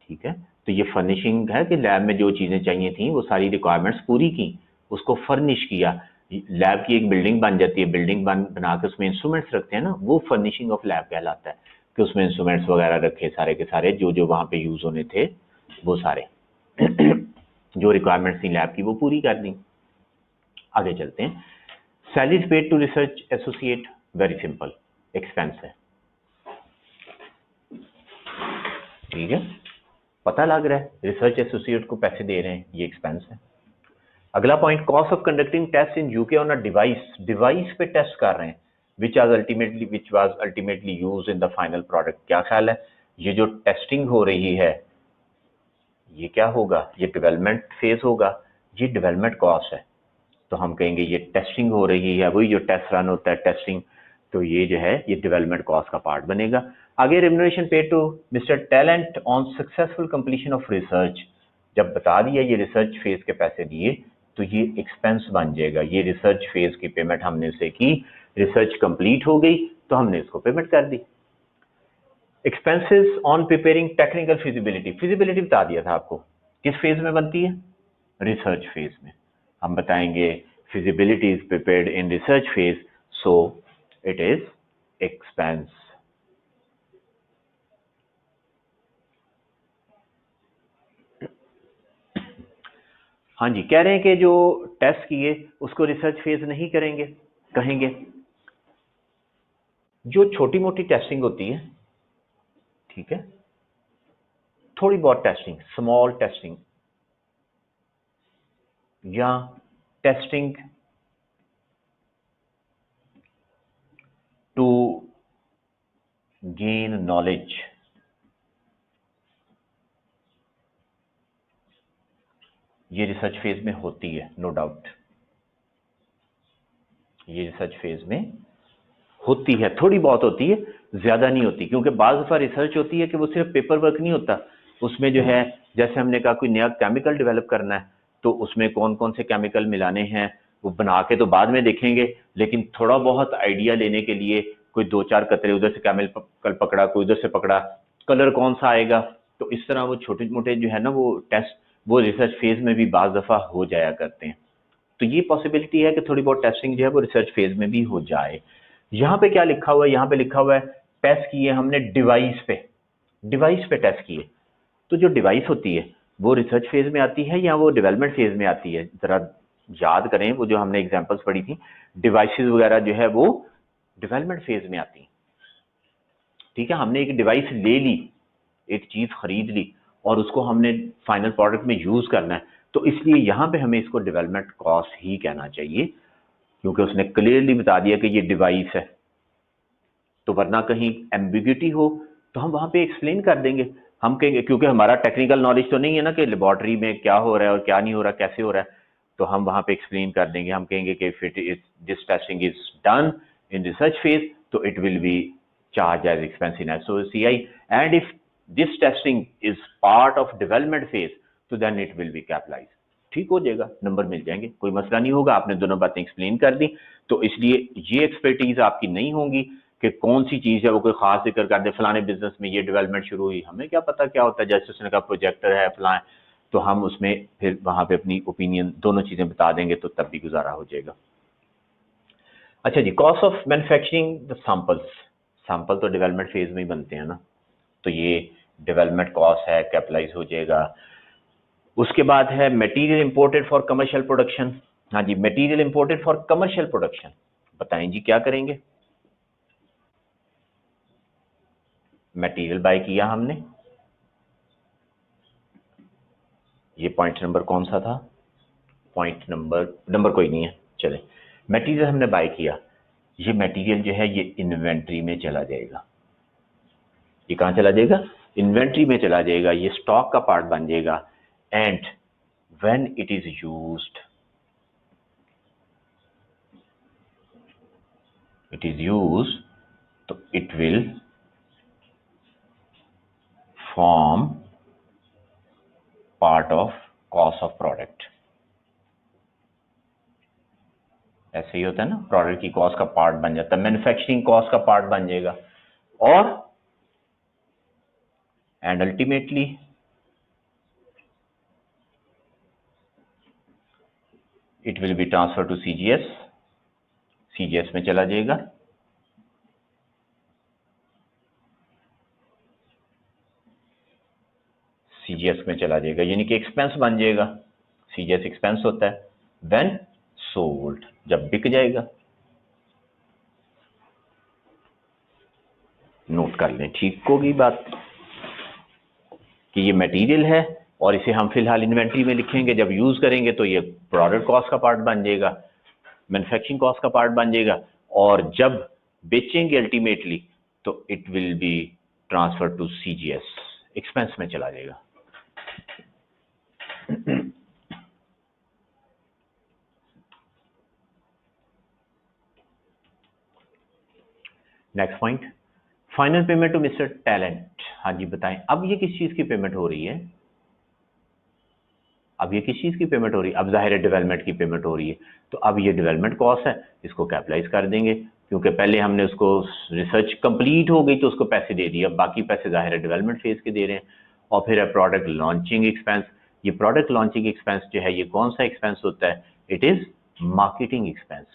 ठीक है। तो ये फर्निशिंग है कि लैब में जो चीजें चाहिए थी वो सारी रिक्वायरमेंट्स पूरी की, उसको फर्निश किया। लैब की एक बिल्डिंग बन जाती है, बिल्डिंग बना के उसमें इंस्ट्रूमेंट्स रखते हैं ना, वो फर्निशिंग ऑफ लैब कहलाता है, कि उसमें इंस्ट्रूमेंट्स वगैरह रखे सारे के सारे, जो जो वहां पे यूज होने थे वो सारे जो रिक्वायरमेंट्स थी लैब की वो पूरी कर दी। आगे चलते हैं। Salaries paid to research associate, very simple, expense है, ठीक है, पता लग रहा है रिसर्च एसोसिएट को पैसे दे रहे हैं, ये एक्सपेंस है। अगला point, cost of conducting test in UK on a device, device पे टेस्ट कर रहे हैं, which was ultimately use in the final product. क्या ख्याल है, ये जो टेस्टिंग हो रही है ये क्या होगा, ये डेवलपमेंट फेज होगा, ये डेवलपमेंट कॉस्ट है। तो हम कहेंगे ये टेस्टिंग हो रही है, वही जो टेस्ट रन होता है टेस्टिंग, तो ये जो है ये डेवलपमेंट कॉस्ट का पार्ट बनेगा। आगे remuneration paid to mister Talent on successful completion of research, जब बता दिया ये रिसर्च फेज के पैसे दिए तो ये एक्सपेंस बन जाएगा। ये रिसर्च फेज की पेमेंट हमने उसे की, रिसर्च कंप्लीट हो गई तो हमने इसको पेमेंट कर दी। Expenses on preparing technical feasibility, feasibility बता दिया था आपको किस फेज में बनती है, रिसर्च फेज में। हम बताएंगे feasibility is prepared in research phase, so it is expense. हाँ जी, कह रहे हैं कि जो टेस्ट किए उसको रिसर्च फेज नहीं करेंगे, कहेंगे जो छोटी मोटी टेस्टिंग होती है, ठीक है, थोड़ी बहुत टेस्टिंग, स्मॉल टेस्टिंग या टेस्टिंग टू गेन नॉलेज, ये रिसर्च फेज में होती है, नो डाउट ये रिसर्च फेज में होती है, थोड़ी बहुत होती है, ज्यादा नहीं होती, क्योंकि बाज़ दफा रिसर्च होती है कि वो सिर्फ पेपर वर्क नहीं होता, उसमें जो है जैसे हमने कहा कोई नया केमिकल डेवलप करना है तो उसमें कौन कौन से केमिकल मिलाने हैं वो बना के तो बाद में देखेंगे, लेकिन थोड़ा बहुत आइडिया लेने के लिए कोई दो चार कतरे उधर से केमिकल पकड़ा, कोई उधर से पकड़ा, कलर कौन सा आएगा, तो इस तरह वो छोटे मोटे जो है ना वो टेस्ट वो रिसर्च फेज में भी बाज़ दफा हो जाया करते हैं। तो ये पॉसिबिलिटी है कि थोड़ी बहुत टेस्टिंग जो है वो रिसर्च फेज में भी हो जाए। यहाँ पे क्या लिखा हुआ है, यहाँ पे लिखा हुआ है टेस्ट किए हमने डिवाइस पे टेस्ट किए, तो जो डिवाइस होती है वो रिसर्च फेज में आती है या वो डेवलपमेंट फेज में आती है, जरा याद करें वो जो हमने एग्जांपल्स पढ़ी थी, डिवाइसेस वगैरह जो है वो डेवलपमेंट फेज में आती है। ठीक है, हमने एक डिवाइस ले ली, एक चीज खरीद ली और उसको हमने फाइनल प्रोडक्ट में यूज करना है, तो इसलिए यहाँ पे हमें इसको डेवलपमेंट कॉस्ट ही कहना चाहिए, क्योंकि उसने क्लियरली बता दिया कि ये डिवाइस है। तो वरना कहीं एम्बिग्यूटी हो तो हम वहां पे एक्सप्लेन कर देंगे, हम कहेंगे क्योंकि हमारा टेक्निकल नॉलेज तो नहीं है ना कि लेबोरेटरी में क्या हो रहा है और क्या नहीं हो रहा, कैसे हो रहा है, तो हम वहां पे एक्सप्लेन कर देंगे, हम कहेंगे कि if it is this testing is done in research phase तो it will be charge as expense in SOCI, and if this testing is part of development phase तो then it will be capitalise. ठीक हो जाएगा, number मिल जाएंगे, कोई मसला नहीं होगा, आपने दोनों बातें एक्सप्लेन कर दी, तो इसलिए ये एक्सपर्टीज आपकी नहीं होंगी कि कौन सी चीज है वो कोई खास जिक्र कर दे, फलाने बिजनेस में ये डेवलपमेंट शुरू हुई, हमें क्या पता क्या होता है, जैसे उसने कहा प्रोजेक्टर है फलां, तो हम उसमें फिर वहां पे अपनी ओपिनियन दोनों चीजें बता देंगे तो तब भी गुजारा हो जाएगा। अच्छा जी, cost of manufacturing the samples, sample तो डेवलपमेंट फेज में ही बनते हैं ना, तो ये डेवलपमेंट कॉस्ट है, कैपिटलाइज हो जाएगा। उसके बाद है material imported for commercial production, हाँ जी, material imported for commercial production, बताएं जी क्या करेंगे। मटेरियल बाय किया हमने, ये पॉइंट नंबर कौन सा था, पॉइंट नंबर कोई नहीं है, चले, मटेरियल हमने बाय किया, ये मटेरियल जो है ये इन्वेंट्री में चला जाएगा, ये कहां चला जाएगा, इन्वेंट्री में चला जाएगा, ये स्टॉक का पार्ट बन जाएगा, and when it is used, तो it will form part of cost of product, ऐसे ही होता है ना, प्रोडक्ट की कॉस्ट का पार्ट बन जाता है, मैन्युफैक्चरिंग कॉस्ट का पार्ट बन जाएगा, और and ultimately it will be transfer to CGS, CGS में चला जाएगा, सीजीएस में चला जाएगा, यानी कि एक्सपेंस बन जाएगा, सीजीएस एक्सपेंस होता है, व्हेन सोल्ड, जब बिक जाएगा, नोट कर लें, ठीक होगी बात कि ये मटेरियल है और इसे हम फिलहाल इन्वेंट्री में लिखेंगे, जब यूज करेंगे तो ये प्रोडक्ट कॉस्ट का पार्ट बन जाएगा, मैन्युफैक्चरिंग कॉस्ट का पार्ट बन जाएगा, और जब बेचेंगे अल्टीमेटली तो it will be transfer to CGS, expense में चला जाएगा। Next point, final payment to mister Talent. हाँ जी बताएं, अब ये किस चीज की पेमेंट हो रही है? अब ये किस चीज की पेमेंट हो रही है? अब जाहिर है डेवलपमेंट की पेमेंट हो रही है, तो अब ये डेवलपमेंट कॉस्ट है, इसको कैपिटलाइज कर देंगे, क्योंकि पहले हमने उसको रिसर्च कंप्लीट हो गई तो उसको पैसे दे दिए, अब बाकी पैसे जाहिर है डेवलपमेंट फेज के दे रहे हैं। और फिर है प्रोडक्ट लॉन्चिंग एक्सपेंस। ये प्रोडक्ट लॉन्चिंग एक्सपेंस जो है ये कौन सा एक्सपेंस होता है? It is marketing expense.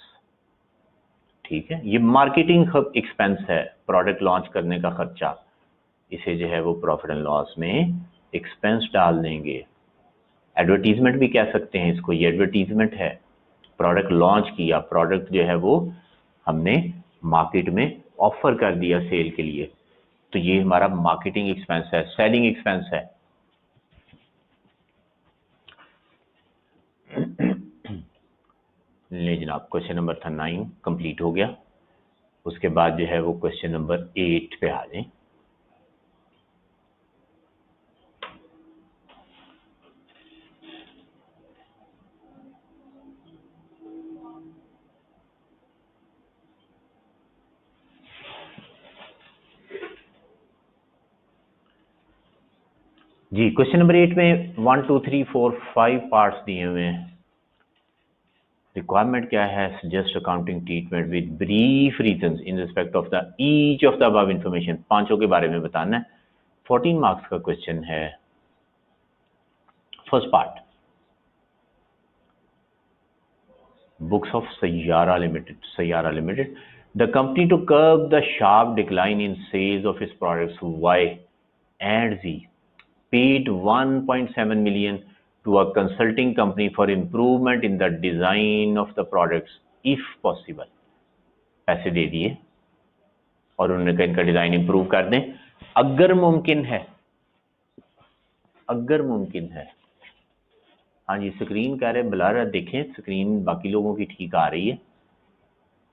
ठीक है, ये मार्केटिंग एक्सपेंस है, प्रोडक्ट लॉन्च करने का खर्चा, इसे जो है वो प्रॉफिट एंड लॉस में एक्सपेंस डाल देंगे। एडवर्टीजमेंट भी कह सकते हैं इसको, ये एडवर्टीजमेंट है, प्रोडक्ट लॉन्च किया, प्रोडक्ट जो है वो हमने मार्केट में ऑफर कर दिया सेल के लिए, तो ये हमारा मार्केटिंग एक्सपेंस है, सेलिंग एक्सपेंस है। ले जनाब, क्वेश्चन नंबर था 9 कंप्लीट हो गया। उसके बाद जो है वो क्वेश्चन नंबर 8 पे आ जाए। जी, क्वेश्चन नंबर 8 में 1 2 3 4 5 पार्ट्स दिए हुए हैं। रिक्वायरमेंट क्या है? Suggest accounting treatment with brief reasons in respect of the each of the above information. पांचों के बारे में बताना है। 14 मार्क्स का क्वेश्चन है। First part, books of Sayyara Limited. Sayyara Limited. The company to curb the sharp decline in sales of its products, Y and Z paid 1.7 million to a consulting company for improvement in the design of the products, if possible. पैसे दे दिए और उन्होंने कहा इनका design improve कर दें अगर मुमकिन है, अगर मुमकिन है। हाँ जी, स्क्रीन कह रहे ब्लर है, देखें स्क्रीन बाकी लोगों की ठीक आ रही है,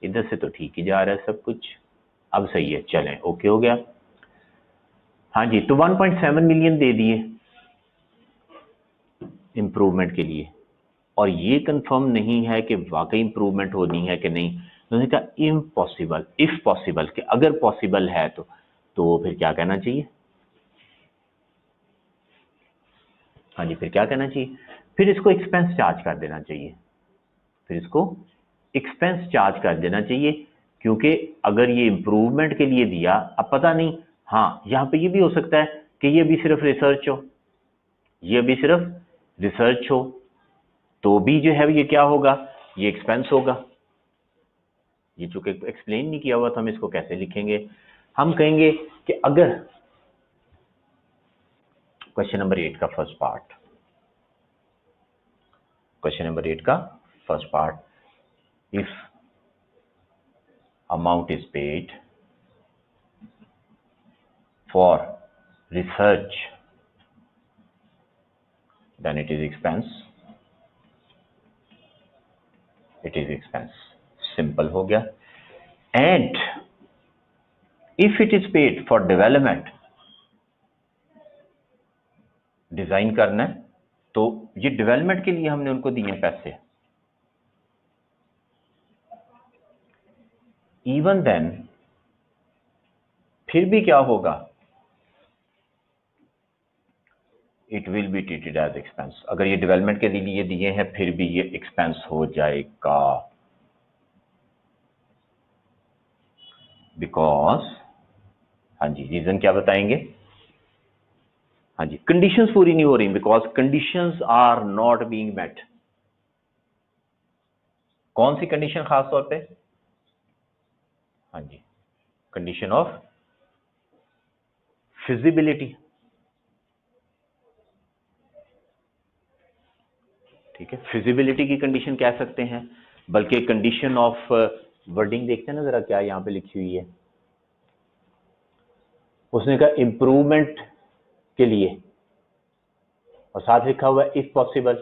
इधर से तो ठीक ही जा रहा है सब कुछ। अब सही है, चलें, ओके हो गया। हाँ जी, तो 1.7 मिलियन दे दिए इंप्रूवमेंट के लिए, और ये कंफर्म नहीं है कि वाकई इंप्रूवमेंट होनी है कि नहीं। उन्होंने कहा इम्पॉसिबल, इफ पॉसिबल, कि अगर पॉसिबल है तो फिर क्या कहना चाहिए? हाँ जी, फिर क्या कहना चाहिए? फिर इसको एक्सपेंस चार्ज कर देना चाहिए, फिर इसको एक्सपेंस चार्ज कर देना चाहिए, क्योंकि अगर ये इंप्रूवमेंट के लिए दिया, अब पता नहीं, हाँ यहाँ पे ये भी हो सकता है कि ये भी सिर्फ रिसर्च हो, ये भी सिर्फ रिसर्च हो, तो भी जो है ये क्या होगा? ये एक्सपेंस होगा। ये चूंकि एक्सप्लेन नहीं किया हुआ तो हम इसको कैसे लिखेंगे? हम कहेंगे कि अगर क्वेश्चन नंबर 8 का फर्स्ट पार्ट, क्वेश्चन नंबर 8 का first part, if amount is paid for research then it is expense, it is expense, simple हो गया। and if it is paid for development, design करना है, तो ये डेवलपमेंट के लिए हमने उनको दिए पैसे। इवन देन, फिर भी क्या होगा? It will be treated as expense. अगर ये डेवलपमेंट के लिए दिए हैं फिर भी ये एक्सपेंस हो जाएगा, बिकॉज, हाँ जी, रीजन क्या बताएंगे? हाँ जी, कंडीशंस पूरी नहीं हो रही, because conditions are not being met. कौन सी कंडीशन खास तौर पे? हाँ जी, कंडीशन ऑफ फिजिबिलिटी। ठीक है, फिजिबिलिटी की कंडीशन कह सकते हैं, बल्कि कंडीशन ऑफ वर्डिंग देखते हैं ना जरा क्या यहां पे लिखी हुई है। उसने कहा इंप्रूवमेंट के लिए, और साथ लिखा हुआ है इफ पॉसिबल।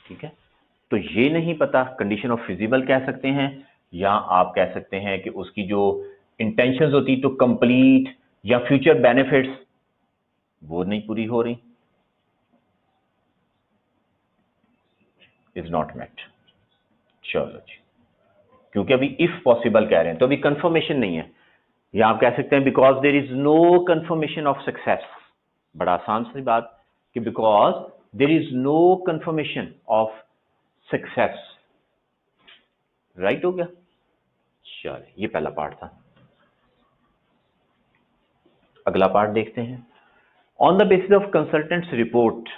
ठीक है, तो ये नहीं पता, कंडीशन ऑफ फिजिबल कह सकते हैं, या आप कह सकते हैं कि उसकी जो इंटेंशंस होती तो कंप्लीट या फ्यूचर बेनिफिट्स वो नहीं पूरी हो रही, इज नॉट मेट। चलो जी, क्योंकि अभी इफ पॉसिबल कह रहे हैं तो अभी कंफर्मेशन नहीं है, या आप कह सकते हैं because there is no confirmation of success. बड़ा आसान सी बात कि because there is no confirmation of success. Right हो गया। चलिए ये पहला पार्ट था। अगला पार्ट देखते हैं। On the basis of consultants report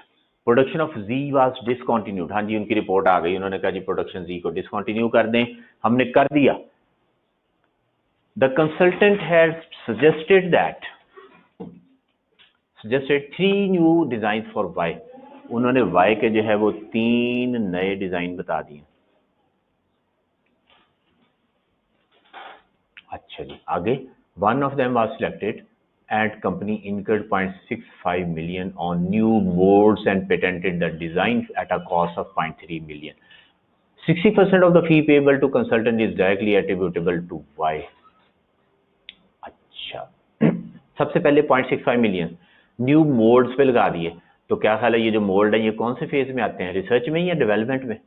production of G was discontinued. हाँ जी, उनकी रिपोर्ट आ गई, उन्होंने कहा जी प्रोडक्शन जी को डिसकंटिन्यू कर दें, हमने कर दिया। The consultant has suggested 3 new design for Y. उन्होंने वाई के जो है वो 3 नए डिजाइन बता दिए। अच्छा जी, आगे one of them was selected and company incurred 0.65 million on new modes and patented the design at a cost of 0.3 million. 60% of the fee payable to consultant is directly attributable to Y. अच्छा, सबसे पहले 0.65 million new modes पे लगा दिए। तो क्या ख्याल है ये जो मोल्ड है ये कौन से फेज में आते हैं, रिसर्च में या डेवलपमेंट में?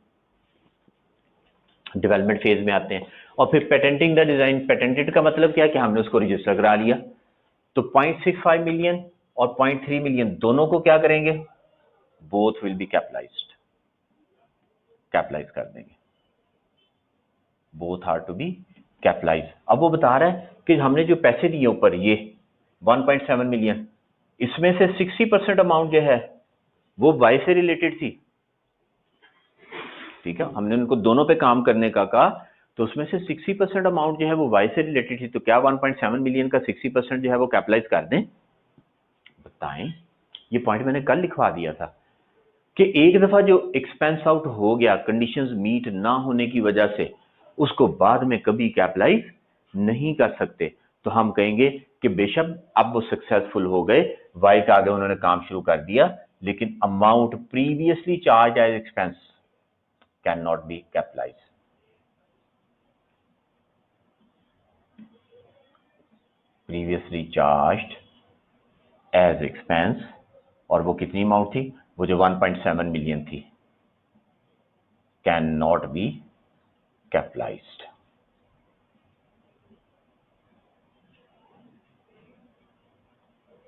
डेवलपमेंट फेज में आते हैं। और फिर पेटेंटिंग द डिजाइन, पेटेंटेड का मतलब क्या कि हमने उसको रजिस्टर करा लिया। तो 0.65 मिलियन और 0.3 मिलियन दोनों को क्या करेंगे, both will be capitalised, capitalise कर देंगे, both are to be capitalise. अब वो बता रहा है कि हमने जो पैसे दिए ऊपर ये 1.7 मिलियन, इसमें से 60% अमाउंट जो है वो वाई से रिलेटेड थी। ठीक है, हमने उनको दोनों पे काम करने का कहा, तो उसमें से 60% अमाउंट जो है वो वाई से रिलेटेड थी। तो क्या 1.7 मिलियन का 60% जो है वो कैपिटलाइज कर दें? बताएं। ये पॉइंट मैंने कल लिखवा दिया था कि एक दफा जो एक्सपेंस आउट हो गया कंडीशंस मीट ना होने की वजह से, उसको बाद में कभी कैपिटलाइज नहीं कर सकते। तो हम कहेंगे कि बेशक अब वो सक्सेसफुल हो गए, वाई का आगे उन्होंने काम शुरू कर दिया, लेकिन amount previously charge as expense can not be capitalise. Previously charged as expense, और वो कितनी अमाउंट थी, वो जो 1.7 मिलियन थी, कैन नॉट बी कैपिटलाइज्ड।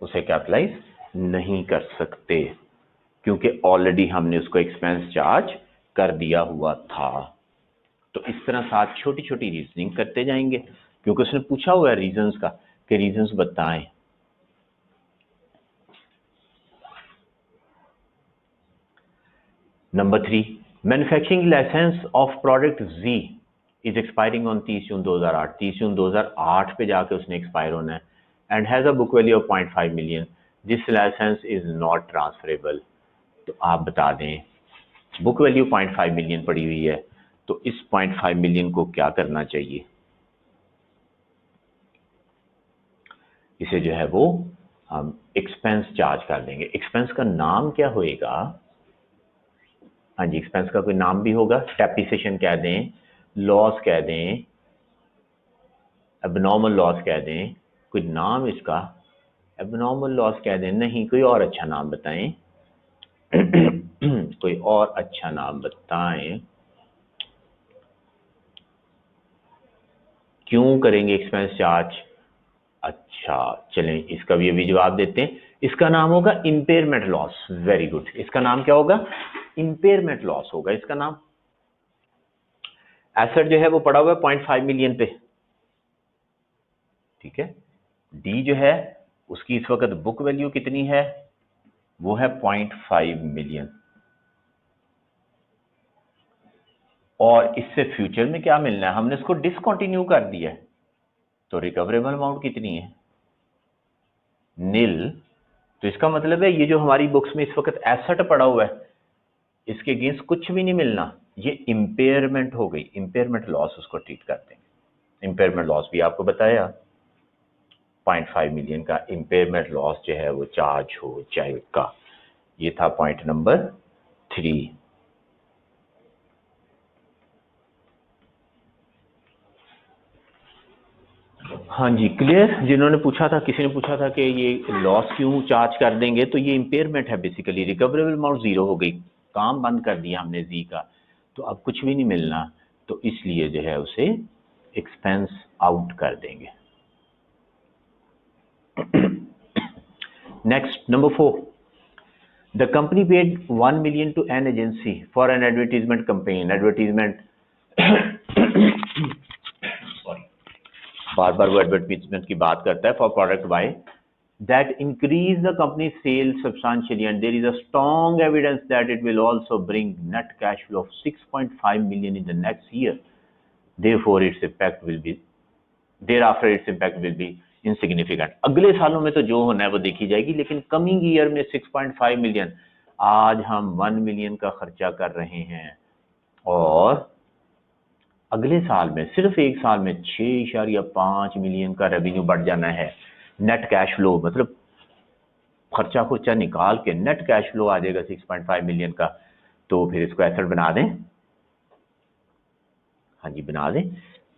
उसे कैपिटलाइज नहीं कर सकते क्योंकि ऑलरेडी हमने उसको एक्सपेंस चार्ज कर दिया हुआ था। तो इस तरह साथ छोटी छोटी रीजनिंग करते जाएंगे, क्योंकि उसने पूछा हुआ है रीजंस का कि रीजंस बताएं। Number 3, manufacturing licence of product G is expiring on 30 June 2008। 30 June 2008 पे जाके उसने एक्सपायर होना है and has a book value of 0.5 million. This licence is not transferable. तो आप बता दें, बुक वैल्यू 0.5 मिलियन पड़ी हुई है, तो इस 0.5 मिलियन को क्या करना चाहिए? इसे जो है वो हम एक्सपेंस चार्ज कर देंगे। एक्सपेंस का नाम क्या होएगा? हाँ जी, एक्सपेंस का कोई नाम भी होगा, डेप्रिसिएशन कह दें, लॉस कह दें, एबनॉर्मल लॉस कह दें, कोई नाम इसका, एबनॉर्मल लॉस कह दें, नहीं कोई और अच्छा नाम बताएं। कोई और अच्छा नाम बताएं। क्यों करेंगे एक्सपेंस चार्ज? अच्छा चलें, इसका भी अभी जवाब देते हैं। इसका नाम होगा इंपेयरमेंट लॉस। वेरी गुड, इसका नाम क्या होगा? इंपेयरमेंट लॉस होगा इसका नाम। एसेट जो है वो पड़ा हुआ है 0.5 मिलियन पे। ठीक है, डी जो है उसकी इस वक्त बुक वैल्यू कितनी है? वो है 0.5 मिलियन। और इससे फ्यूचर में क्या मिलना है? हमने इसको डिसकंटिन्यू कर दिया है, तो रिकवरेबल अमाउंट कितनी है? नील। तो इसका मतलब है ये जो हमारी बुक्स में इस वक्त एसेट पड़ा हुआ है, इसके अगेंस्ट कुछ भी नहीं मिलना, ये इंपेयरमेंट हो गई। इंपेयरमेंट लॉस उसको ट्रीट करते हैं। इंपेयरमेंट लॉस भी आपको बताया, 0.5 मिलियन का इंपेयरमेंट लॉस जो है वो चार्ज हो जाएगा। ये था पॉइंट नंबर 3। हाँ जी, क्लियर। जिन्होंने पूछा था, किसी ने पूछा था कि ये लॉस क्यों चार्ज कर देंगे, तो ये इंपेयरमेंट है बेसिकली। रिकवरेबल अमाउंट जीरो हो गई, काम बंद कर दिया हमने जी का, तो अब कुछ भी नहीं मिलना। तो इसलिए जो है उसे एक्सपेंस आउट कर देंगे। Next number 4, the company paid 1 million to an agency for an advertisement campaign, advertisement sorry बार बार वो एडवर्टीजमेंट की बात करता है, for product Y that increase the company's sales substantially, and there is a strong evidence that it will also bring net cash flow of 6.5 million in the next year. Therefore, its impact will be thereafter its impact will be insignificant. अगले सालों में तो जो होना है वो देखी जाएगी, लेकिन कमिंग ईयर में 6.5 मिलियन, आज हम 1 मिलियन का खर्चा कर रहे हैं और अगले साल में सिर्फ एक साल में 6.5 मिलियन का रेवेन्यू बढ़ जाना है। नेट कैश फ्लो मतलब खर्चा खुर्चा निकाल के नेट कैश फ्लो आ जाएगा 6.5 मिलियन का। तो फिर इसको एसेट बना दें। हाँ जी बना दें।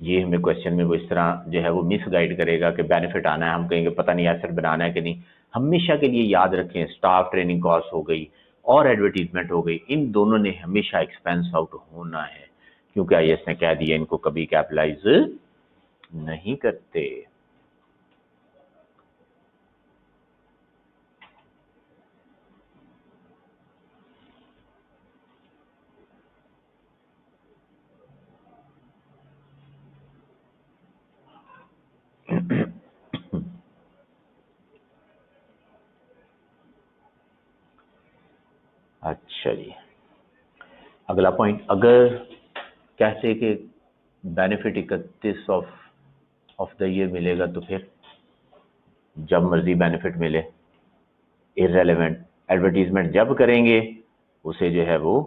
ये हमें क्वेश्चन में वो इस तरह जो है वो मिस गाइड करेगा कि बेनिफिट आना है, हम कहेंगे पता नहीं एसेट बनाना है कि नहीं। हमेशा के लिए याद रखें, स्टाफ ट्रेनिंग कॉस्ट हो गई और एडवर्टीजमेंट हो गई, इन दोनों ने हमेशा एक्सपेंस आउट होना है, क्योंकि IAS ने कह दिया इनको कभी कैपिटलाइज नहीं करते। अच्छा जी, अगला पॉइंट, अगर कहते कि बेनिफिट 31 ऑफ द ईयर मिलेगा तो फिर जब मर्जी बेनिफिट मिले, इररेलेवेंट। एडवर्टीजमेंट जब करेंगे उसे जो है वो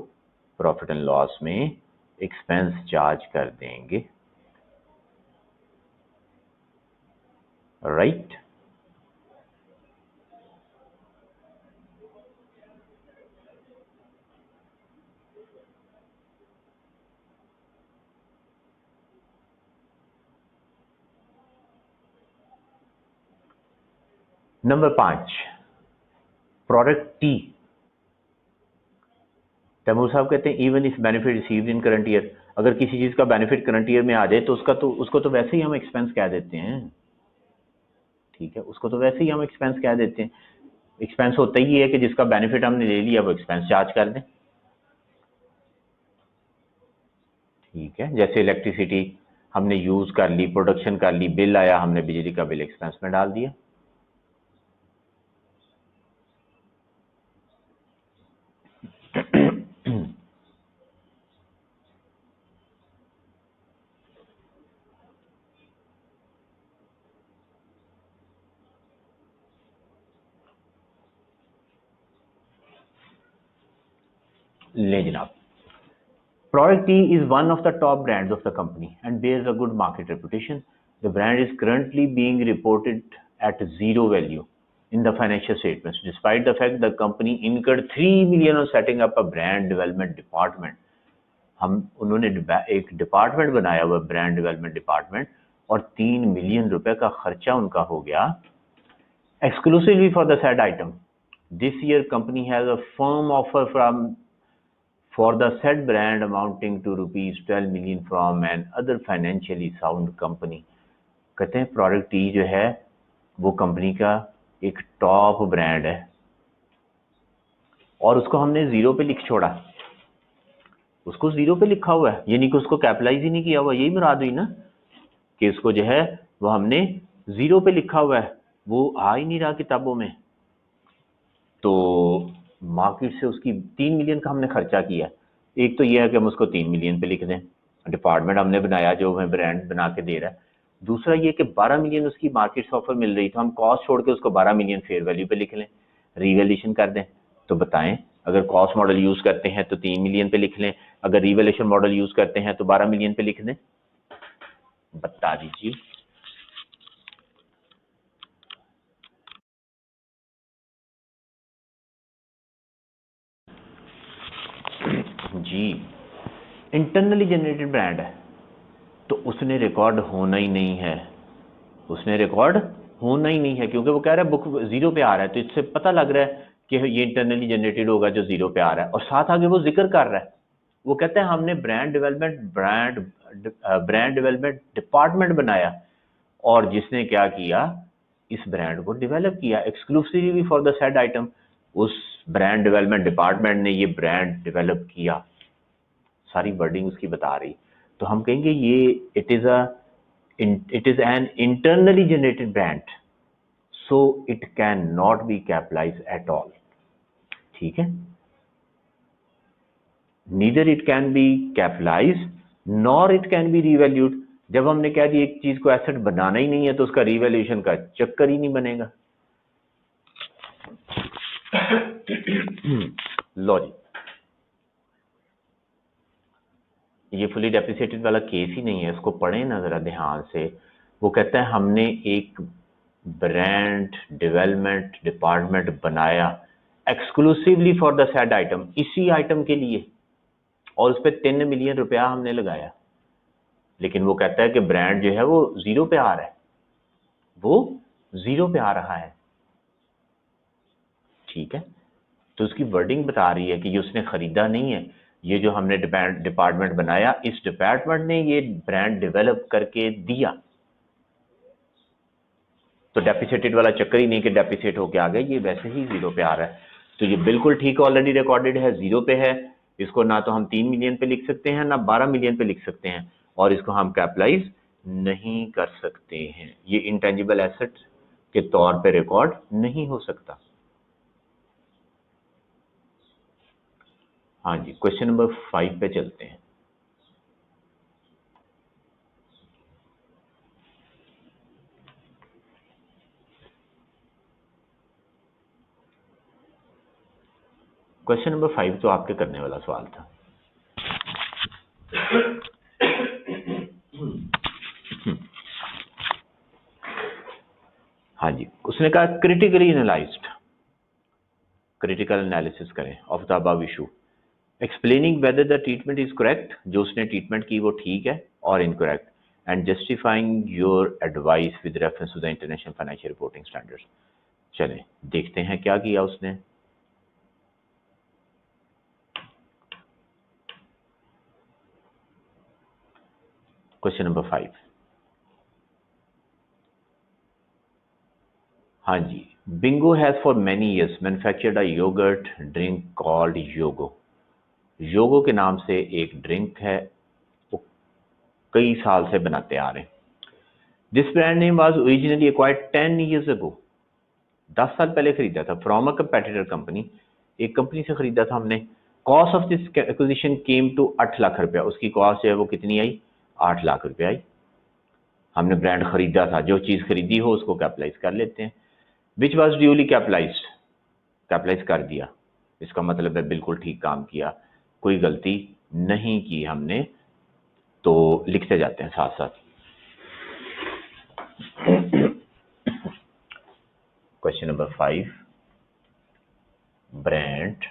प्रॉफिट एंड लॉस में एक्सपेंस चार्ज कर देंगे, right. Number 5, product T. Taimur साहब कहते हैं even if benefit received in current year, अगर किसी चीज का बेनिफिट करंट ईयर में आ जाए तो उसको तो वैसे ही हम एक्सपेंस कह देते हैं, ठीक है, उसको तो वैसे ही हम एक्सपेंस कह देते हैं। एक्सपेंस होता ही है कि जिसका बेनिफिट हमने ले लिया वो एक्सपेंस चार्ज कर दें, ठीक है। जैसे इलेक्ट्रिसिटी हमने यूज कर ली, प्रोडक्शन कर ली, बिल आया, हमने बिजली का बिल एक्सपेंस में डाल दिया। ले जनाब, Product T is one of the top brands of the company and bears a good market reputation. The brand is currently being reported at zero value in the financial statements, despite the fact the company incurred 3 million on setting up a brand development department. उन्होंने एक department बनाया हुआ brand development department और 3 million रुपए का खर्चा उनका हो गया exclusively for the said item. This year company has a firm offer for the said brand amounting to rupees 12 million from an other financially sound company. कहते हैं प्रोडक्ट टी जो है वो कंपनी का एक टॉप ब्रांड है और उसको हमने जीरो पे लिख छोड़ा, उसको जीरो पे लिखा हुआ है, यानी कि उसको कैपिटलाइज ही नहीं किया हुआ। यही मुराद हुई ना कि उसको जो है वो हमने जीरो पे लिखा हुआ है, वो आ ही नहीं रहा किताबों में। तो मार्केट से उसकी 3 मिलियन का हमने खर्चा किया। एक तो ये है कि हम उसको 3 मिलियन पे लिख दें, डिपार्टमेंट हमने बनाया जो हमें ब्रांड बना के दे रहा है। दूसरा ये कि 12 मिलियन उसकी मार्केट से ऑफर मिल रही, तो हम कॉस्ट छोड़ के उसको 12 मिलियन फेयर वैल्यू पे लिख लें, रिवैल्यूएशन कर दें। तो बताएं, अगर कॉस्ट मॉडल यूज करते हैं तो 3 मिलियन पे लिख लें, अगर रिवैल्यूएशन मॉडल यूज करते हैं तो 12 मिलियन पे लिख दें। बता दीजिए। जी, इंटरनली जनरेटेड ब्रांड है तो उसने रिकॉर्ड होना ही नहीं है, उसने रिकॉर्ड होना ही नहीं है, क्योंकि वो कह रहा है बुक जीरो पे आ रहा है। तो इससे पता लग रहा है कि ये इंटरनली जनरेटेड होगा जो जीरो पे आ रहा है, और साथ आगे वो जिक्र कर रहा है वो कहते हैं हमने ब्रांड डेवलपमेंट डिपार्टमेंट बनाया और जिसने क्या किया, इस ब्रांड को डेवलप किया exclusively for the said item. उस ब्रांड डेवलपमेंट डिपार्टमेंट ने ये ब्रांड डेवलप किया, सारी वर्डिंग उसकी बता रही। तो हम कहेंगे ये it is an internally generated brand, so it can not B capitalised at all. ठीक है, neither it can be capitalised nor it can be revalued. जब हमने कह दिया एक चीज को एसेट बनाना ही नहीं है तो उसका रीवैल्यूएशन का चक्कर ही नहीं बनेगा। लो जी, ये फुली डेप्रिसिएटेड वाला केस ही नहीं है, इसको पढ़ें ना जरा ध्यान से। वो कहता है हमने एक ब्रांड डेवलपमेंट डिपार्टमेंट बनाया exclusively for the said item, इसी आइटम के लिए, और उस पर 3 मिलियन रुपया हमने लगाया। लेकिन वो कहता है कि ब्रांड जो है वो 0 पे आ रहा है, वो 0 पे आ रहा है। ठीक है, तो उसकी वर्डिंग बता रही है कि ये उसने खरीदा नहीं है, ये जो हमने डिपार्टमेंट बनाया, इस डिपार्टमेंट ने ये ब्रांड डेवलप करके दिया। तो डेप्रिसिएटेड वाला चक्कर ही नहीं कि डेप्रिसिएट होके आ गए, ये वैसे ही 0 पे आ रहा है। तो ये बिल्कुल ठीक ऑलरेडी रिकॉर्डेड है, 0 पे है। इसको ना तो हम 3 मिलियन पे लिख सकते हैं, ना 12 मिलियन पे लिख सकते हैं, और इसको हम कैपिटलाइज नहीं कर सकते हैं। ये इंटेंजिबल एसेट के तौर पे रिकॉर्ड नहीं हो सकता। हाँ जी, क्वेश्चन नंबर 5 पे चलते हैं। क्वेश्चन नंबर 5 तो आपके करने वाला सवाल था। हाँ जी, उसने कहा क्रिटिकली एनालाइज्ड, क्रिटिकल एनालिसिस करें of the above issue, explaining whether the treatment is correct, जो उसने ट्रीटमेंट की वो ठीक है और incorrect, and justifying your advice with reference to the international financial reporting standards. चलें देखते हैं क्या किया उसने। Question number 5। हाँ जी, Bingo has for many years manufactured a yoghurt drink called Yogo. Yogo के नाम से एक ड्रिंक है, वो कई साल से बनाते आ रहे हैं। This brand name was originally acquired 10 years ago, 10 साल पहले खरीदा था फ्रॉम अ कंपेटिटर कंपनी, एक कंपनी से खरीदा था हमने। Cost of this acquisition came to 8 lakh रुपया, उसकी कॉस्ट जो है वो कितनी आई, 8 लाख रुपया आई। हमने ब्रांड खरीदा था, जो चीज खरीदी हो उसको कैपिटलाइज कर लेते हैं। Which was duly capitalised, capitalise कर दिया, इसका मतलब है बिल्कुल ठीक काम किया, कोई गलती नहीं की हमने। तो लिखते जाते हैं साथ साथ। क्वेश्चन नंबर 5, ब्रांड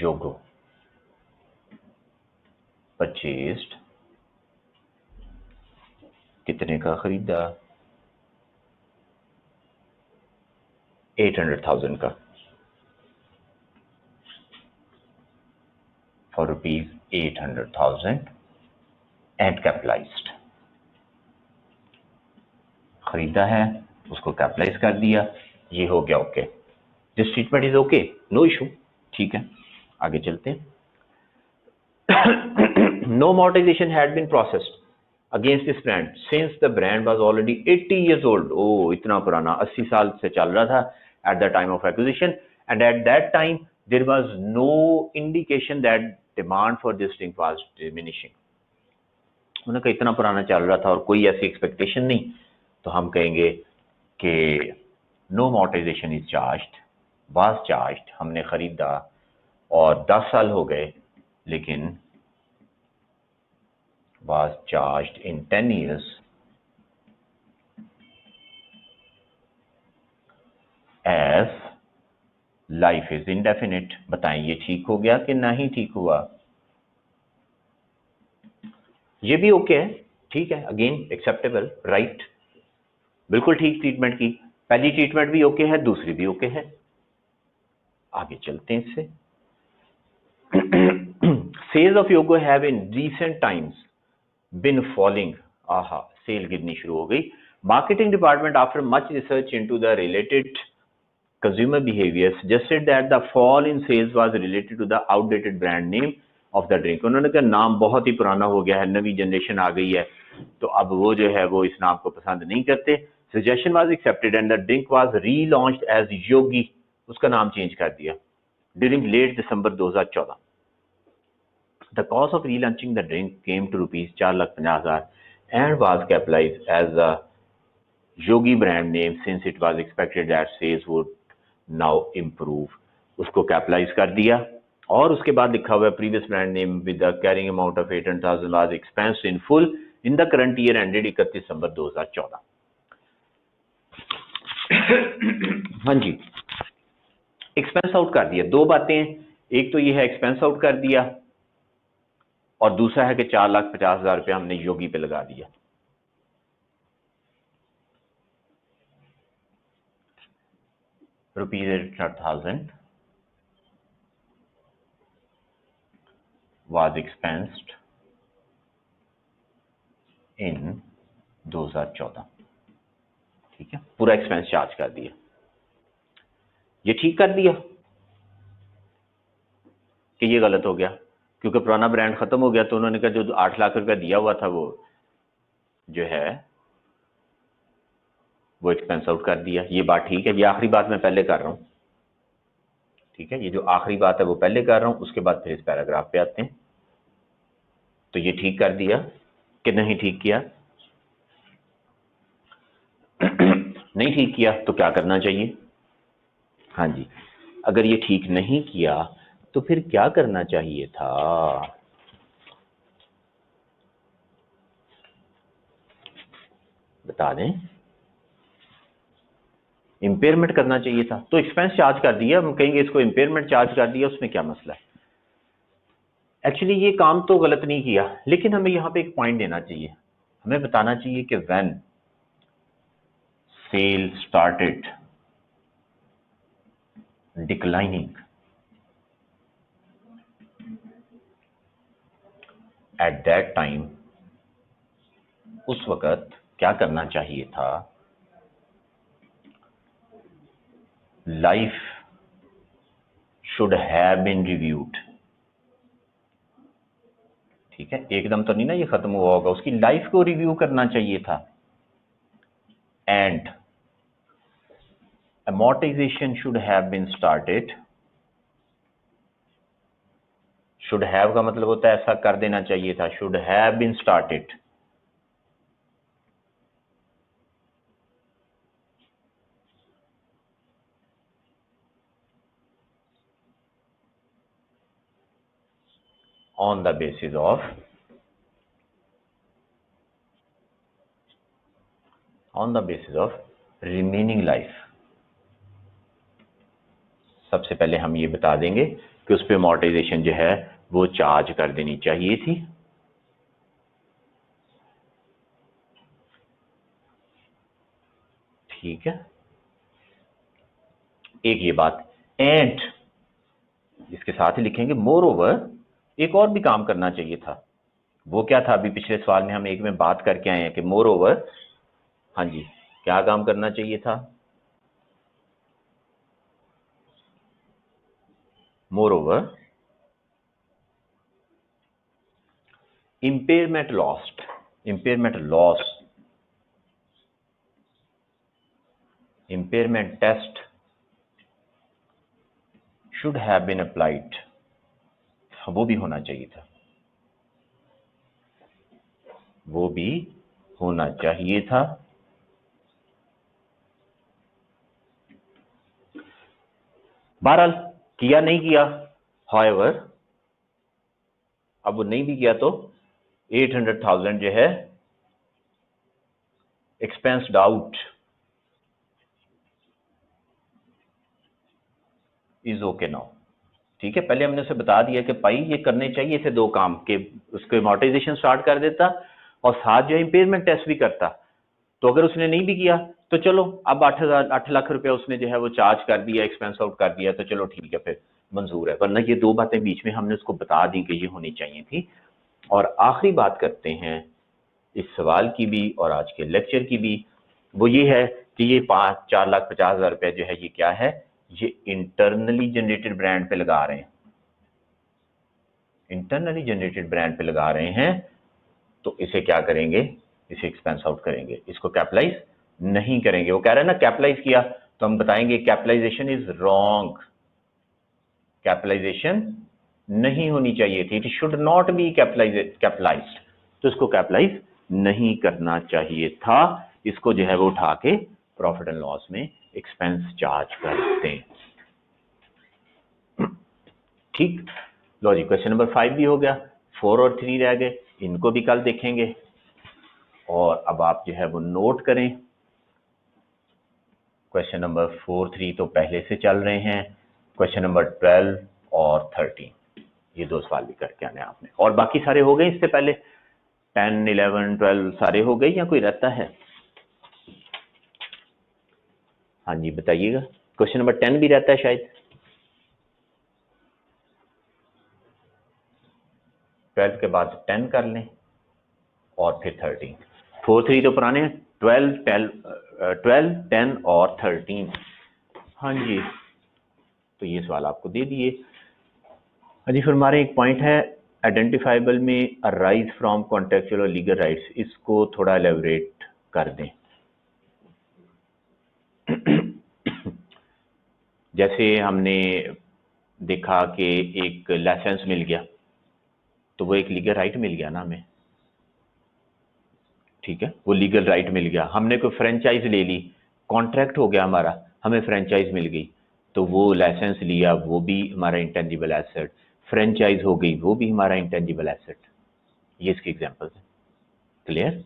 योगो परचेज्ड, कितने का खरीदा, 800,000 का, फॉर रुपीज 800,000 एंड कैपिटलाइज्ड। खरीदा है, उसको कैपिटलाइज कर दिया, ये हो गया okay. This treatment is okay, no issue. ठीक है, आगे चलते हैं। No amortization had been processed against this brand since the brand was already 80 years old. Oh, इतना पुराना, 80 साल से चल रहा था at the time of acquisition, and at that time there was no indication that demand for this drink was diminishing. उन्होंने कहा इतना पुराना चल रहा था और कोई ऐसी एक्सपेक्टेशन नहीं, तो हम कहेंगे कि no amortization is charged, was charged, हमने खरीदा और 10 साल हो गए, लेकिन was charged in 10 years as life is indefinite। बताएं ये ठीक हो गया कि नहीं ठीक हुआ? ये भी ओके है, ठीक है, अगेन एक्सेप्टेबल, राइट, बिल्कुल ठीक ट्रीटमेंट की, पहली ट्रीटमेंट भी ओके है, दूसरी भी ओके है। आगे चलते हैं इससे। Sales of Yogo have in recent times bin falling, आहा सेल गिरनी शुरू हो गई। Marketing department after much research into the related consumer behavior suggested that the fall in sales was related to the outdated brand name of the drink। उन्होंने कहा नाम बहुत ही पुराना हो गया है, नवी जनरेशन आ गई है, तो अब वो जो है वो इस नाम को पसंद नहीं करते। suggestion was accepted and the drink was relaunched as योगी, उसका नाम चेंज कर दिया during late December 2014। the cost of relaunching the drink came to rupees 4,50,000 and was capitalized as a yogi brand name since it was expected that sales would now improve। उसको capitalise कर दिया और उसके बाद लिखा हुआ है previous brand name with the carrying amount of 800,000 was expensed in full in the current year ended 31 December 2014। हाँ जी, एक्सपेंस आउट कर दिया। दो बातें हैं, एक तो ये है एक्सपेंस आउट कर दिया और दूसरा है कि 4,50,000 रुपया हमने योगी पे लगा दिया। Rupees 800,000 was expensed in 2014। ठीक है, पूरा एक्सपेंस चार्ज कर दिया। ये ठीक कर दिया कि ये गलत हो गया, क्योंकि पुराना ब्रांड खत्म हो गया, तो उन्होंने कहा जो 8 लाख रुपया दिया हुआ था वो जो है वो एक्सपेंस आउट कर दिया। ये बात ठीक है, ये आखिरी बात मैं पहले कर रहा हूं। ठीक है, ये जो आखिरी बात है वो पहले कर रहा हूं, उसके बाद फिर इस पैराग्राफ पे आते हैं। तो ये ठीक कर दिया कि नहीं ठीक किया? नहीं ठीक किया तो क्या करना चाहिए? हाँ जी, अगर ये ठीक नहीं किया तो फिर क्या करना चाहिए था? बता दें। इंपेयरमेंट करना चाहिए था, तो एक्सपेंस चार्ज कर दिया, हम कहेंगे इसको इंपेयरमेंट चार्ज कर दिया, उसमें क्या मसला है? एक्चुअली ये काम तो गलत नहीं किया, लेकिन हमें यहाँ पे एक पॉइंट देना चाहिए, हमें बताना चाहिए कि when sale started declining at that time, उस वक्त क्या करना चाहिए था? Life should have been reviewed. ठीक है, एकदम तो नहीं ना ये खत्म हुआ होगा, उसकी लाइफ को रिव्यू करना चाहिए था। And amortization should have been started। should have का मतलब होता है ऐसा कर देना चाहिए था, should have been started। on the basis of remaining life। सबसे पहले हम ये बता देंगे कि उस पे अमोर्टाइजेशन जो है वो चार्ज कर देनी चाहिए थी। ठीक है, एक ये बात। एंड इसके साथ ही लिखेंगे मोर ओवर, एक और भी काम करना चाहिए था। वो क्या था? अभी पिछले सवाल में हम एक में बात करके आए हैं कि मोर ओवर, हाँ जी, क्या काम करना चाहिए था? More over impairment test should have been applied। वो भी होना चाहिए था, वो भी होना चाहिए था। बहरहाल किया नहीं किया, however अब वो नहीं भी किया तो 800,000 जो है एक्सपेंस्ड आउट इज ओके नाउ। ठीक है, पहले हमने उसे बता दिया कि भाई ये करने चाहिए थे दो काम, के उसके अमोर्टाइजेशन स्टार्ट कर देता और साथ जो इम्पेयरमेंट टेस्ट भी करता। तो अगर उसने नहीं भी किया तो चलो अब 8 लाख रुपया उसने जो है वो चार्ज कर दिया, एक्सपेंस आउट कर दिया, तो चलो ठीक है, फिर मंजूर है, वरना ये दो बातें बीच में हमने उसको बता दी कि ये होनी चाहिए थी। और आखिरी बात करते हैं इस सवाल की भी और आज के लेक्चर की भी, वो ये है कि ये 4,50,000 रुपये जो है ये क्या है, ये इंटरनली जनरेटेड ब्रांड पे लगा रहे हैं, इंटरनली जनरेटेड ब्रांड पे लगा रहे हैं, तो इसे क्या करेंगे, इसे एक्सपेंस आउट करेंगे, इसको कैपिटलाइज नहीं करेंगे। वो कह रहे हैं ना कैपिटलाइज किया, तो हम बताएंगे कैपिटलाइजेशन इज रॉन्ग, कैपिटलाइजेशन नहीं होनी चाहिए थी, it should not be capitalised, तो इसको कैपिटलाइज नहीं करना चाहिए था, इसको जो है वो उठा के प्रॉफिट एंड लॉस में एक्सपेंस चार्ज कर दें। ठीक, लो जी, क्वेश्चन नंबर 5 भी हो गया, 4 और 3 रह गए, इनको भी कल देखेंगे। और अब आप जो है वो नोट करें, क्वेश्चन नंबर 4, 3 तो पहले से चल रहे हैं, क्वेश्चन नंबर 12 और 13 ये दो सवाल भी करके आने आपने, और बाकी सारे हो गए इससे पहले, 10, 11, 12 सारे हो गए या कोई रहता है? हाँ जी बताइएगा, क्वेश्चन नंबर 10 भी रहता है शायद, 12 के बाद 10 कर लें और फिर 13, 4, 3 तो पुराने हैं, 12, 10 और 13। हाँ जी, तो ये सवाल आपको दे दिए। हाँ जी, फिर हमारे एक पॉइंट है आइडेंटिफाइबल में अराइज फ्रॉम कॉन्ट्रेक्चुअल और लीगल राइट्स, इसको थोड़ा एलेबरेट कर दें। जैसे हमने देखा कि एक लाइसेंस मिल गया, तो वो एक लीगल राइट मिल गया ना हमें, ठीक है, वो लीगल राइट मिल गया। हमने कोई फ्रेंचाइज ले ली, कॉन्ट्रैक्ट हो गया हमारा, हमें फ्रेंचाइज मिल गई, तो वो लाइसेंस लिया, वो भी हमारा इंटेंजिबल एसेट, फ्रेंचाइज हो गई, वो भी हमारा इंटेंजिबल एसेट। ये इसके एग्जांपल्स हैं, क्लियर?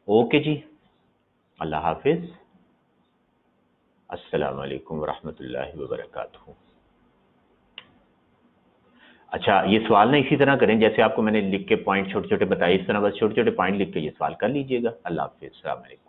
ओके जी, अल्लाह हाफिज, अस्सलाम वालेकुम रहमतुल्लाहि व बरकातहू। अच्छा, ये सवाल ना इसी तरह करें जैसे आपको मैंने लिख के पॉइंट छोटे छोटे बताए, इस तरह बस छोटे छोटे पॉइंट लिख के ये सवाल कर लीजिएगा। अल्लाह हाफिज, अस्सलाम वालेकुम।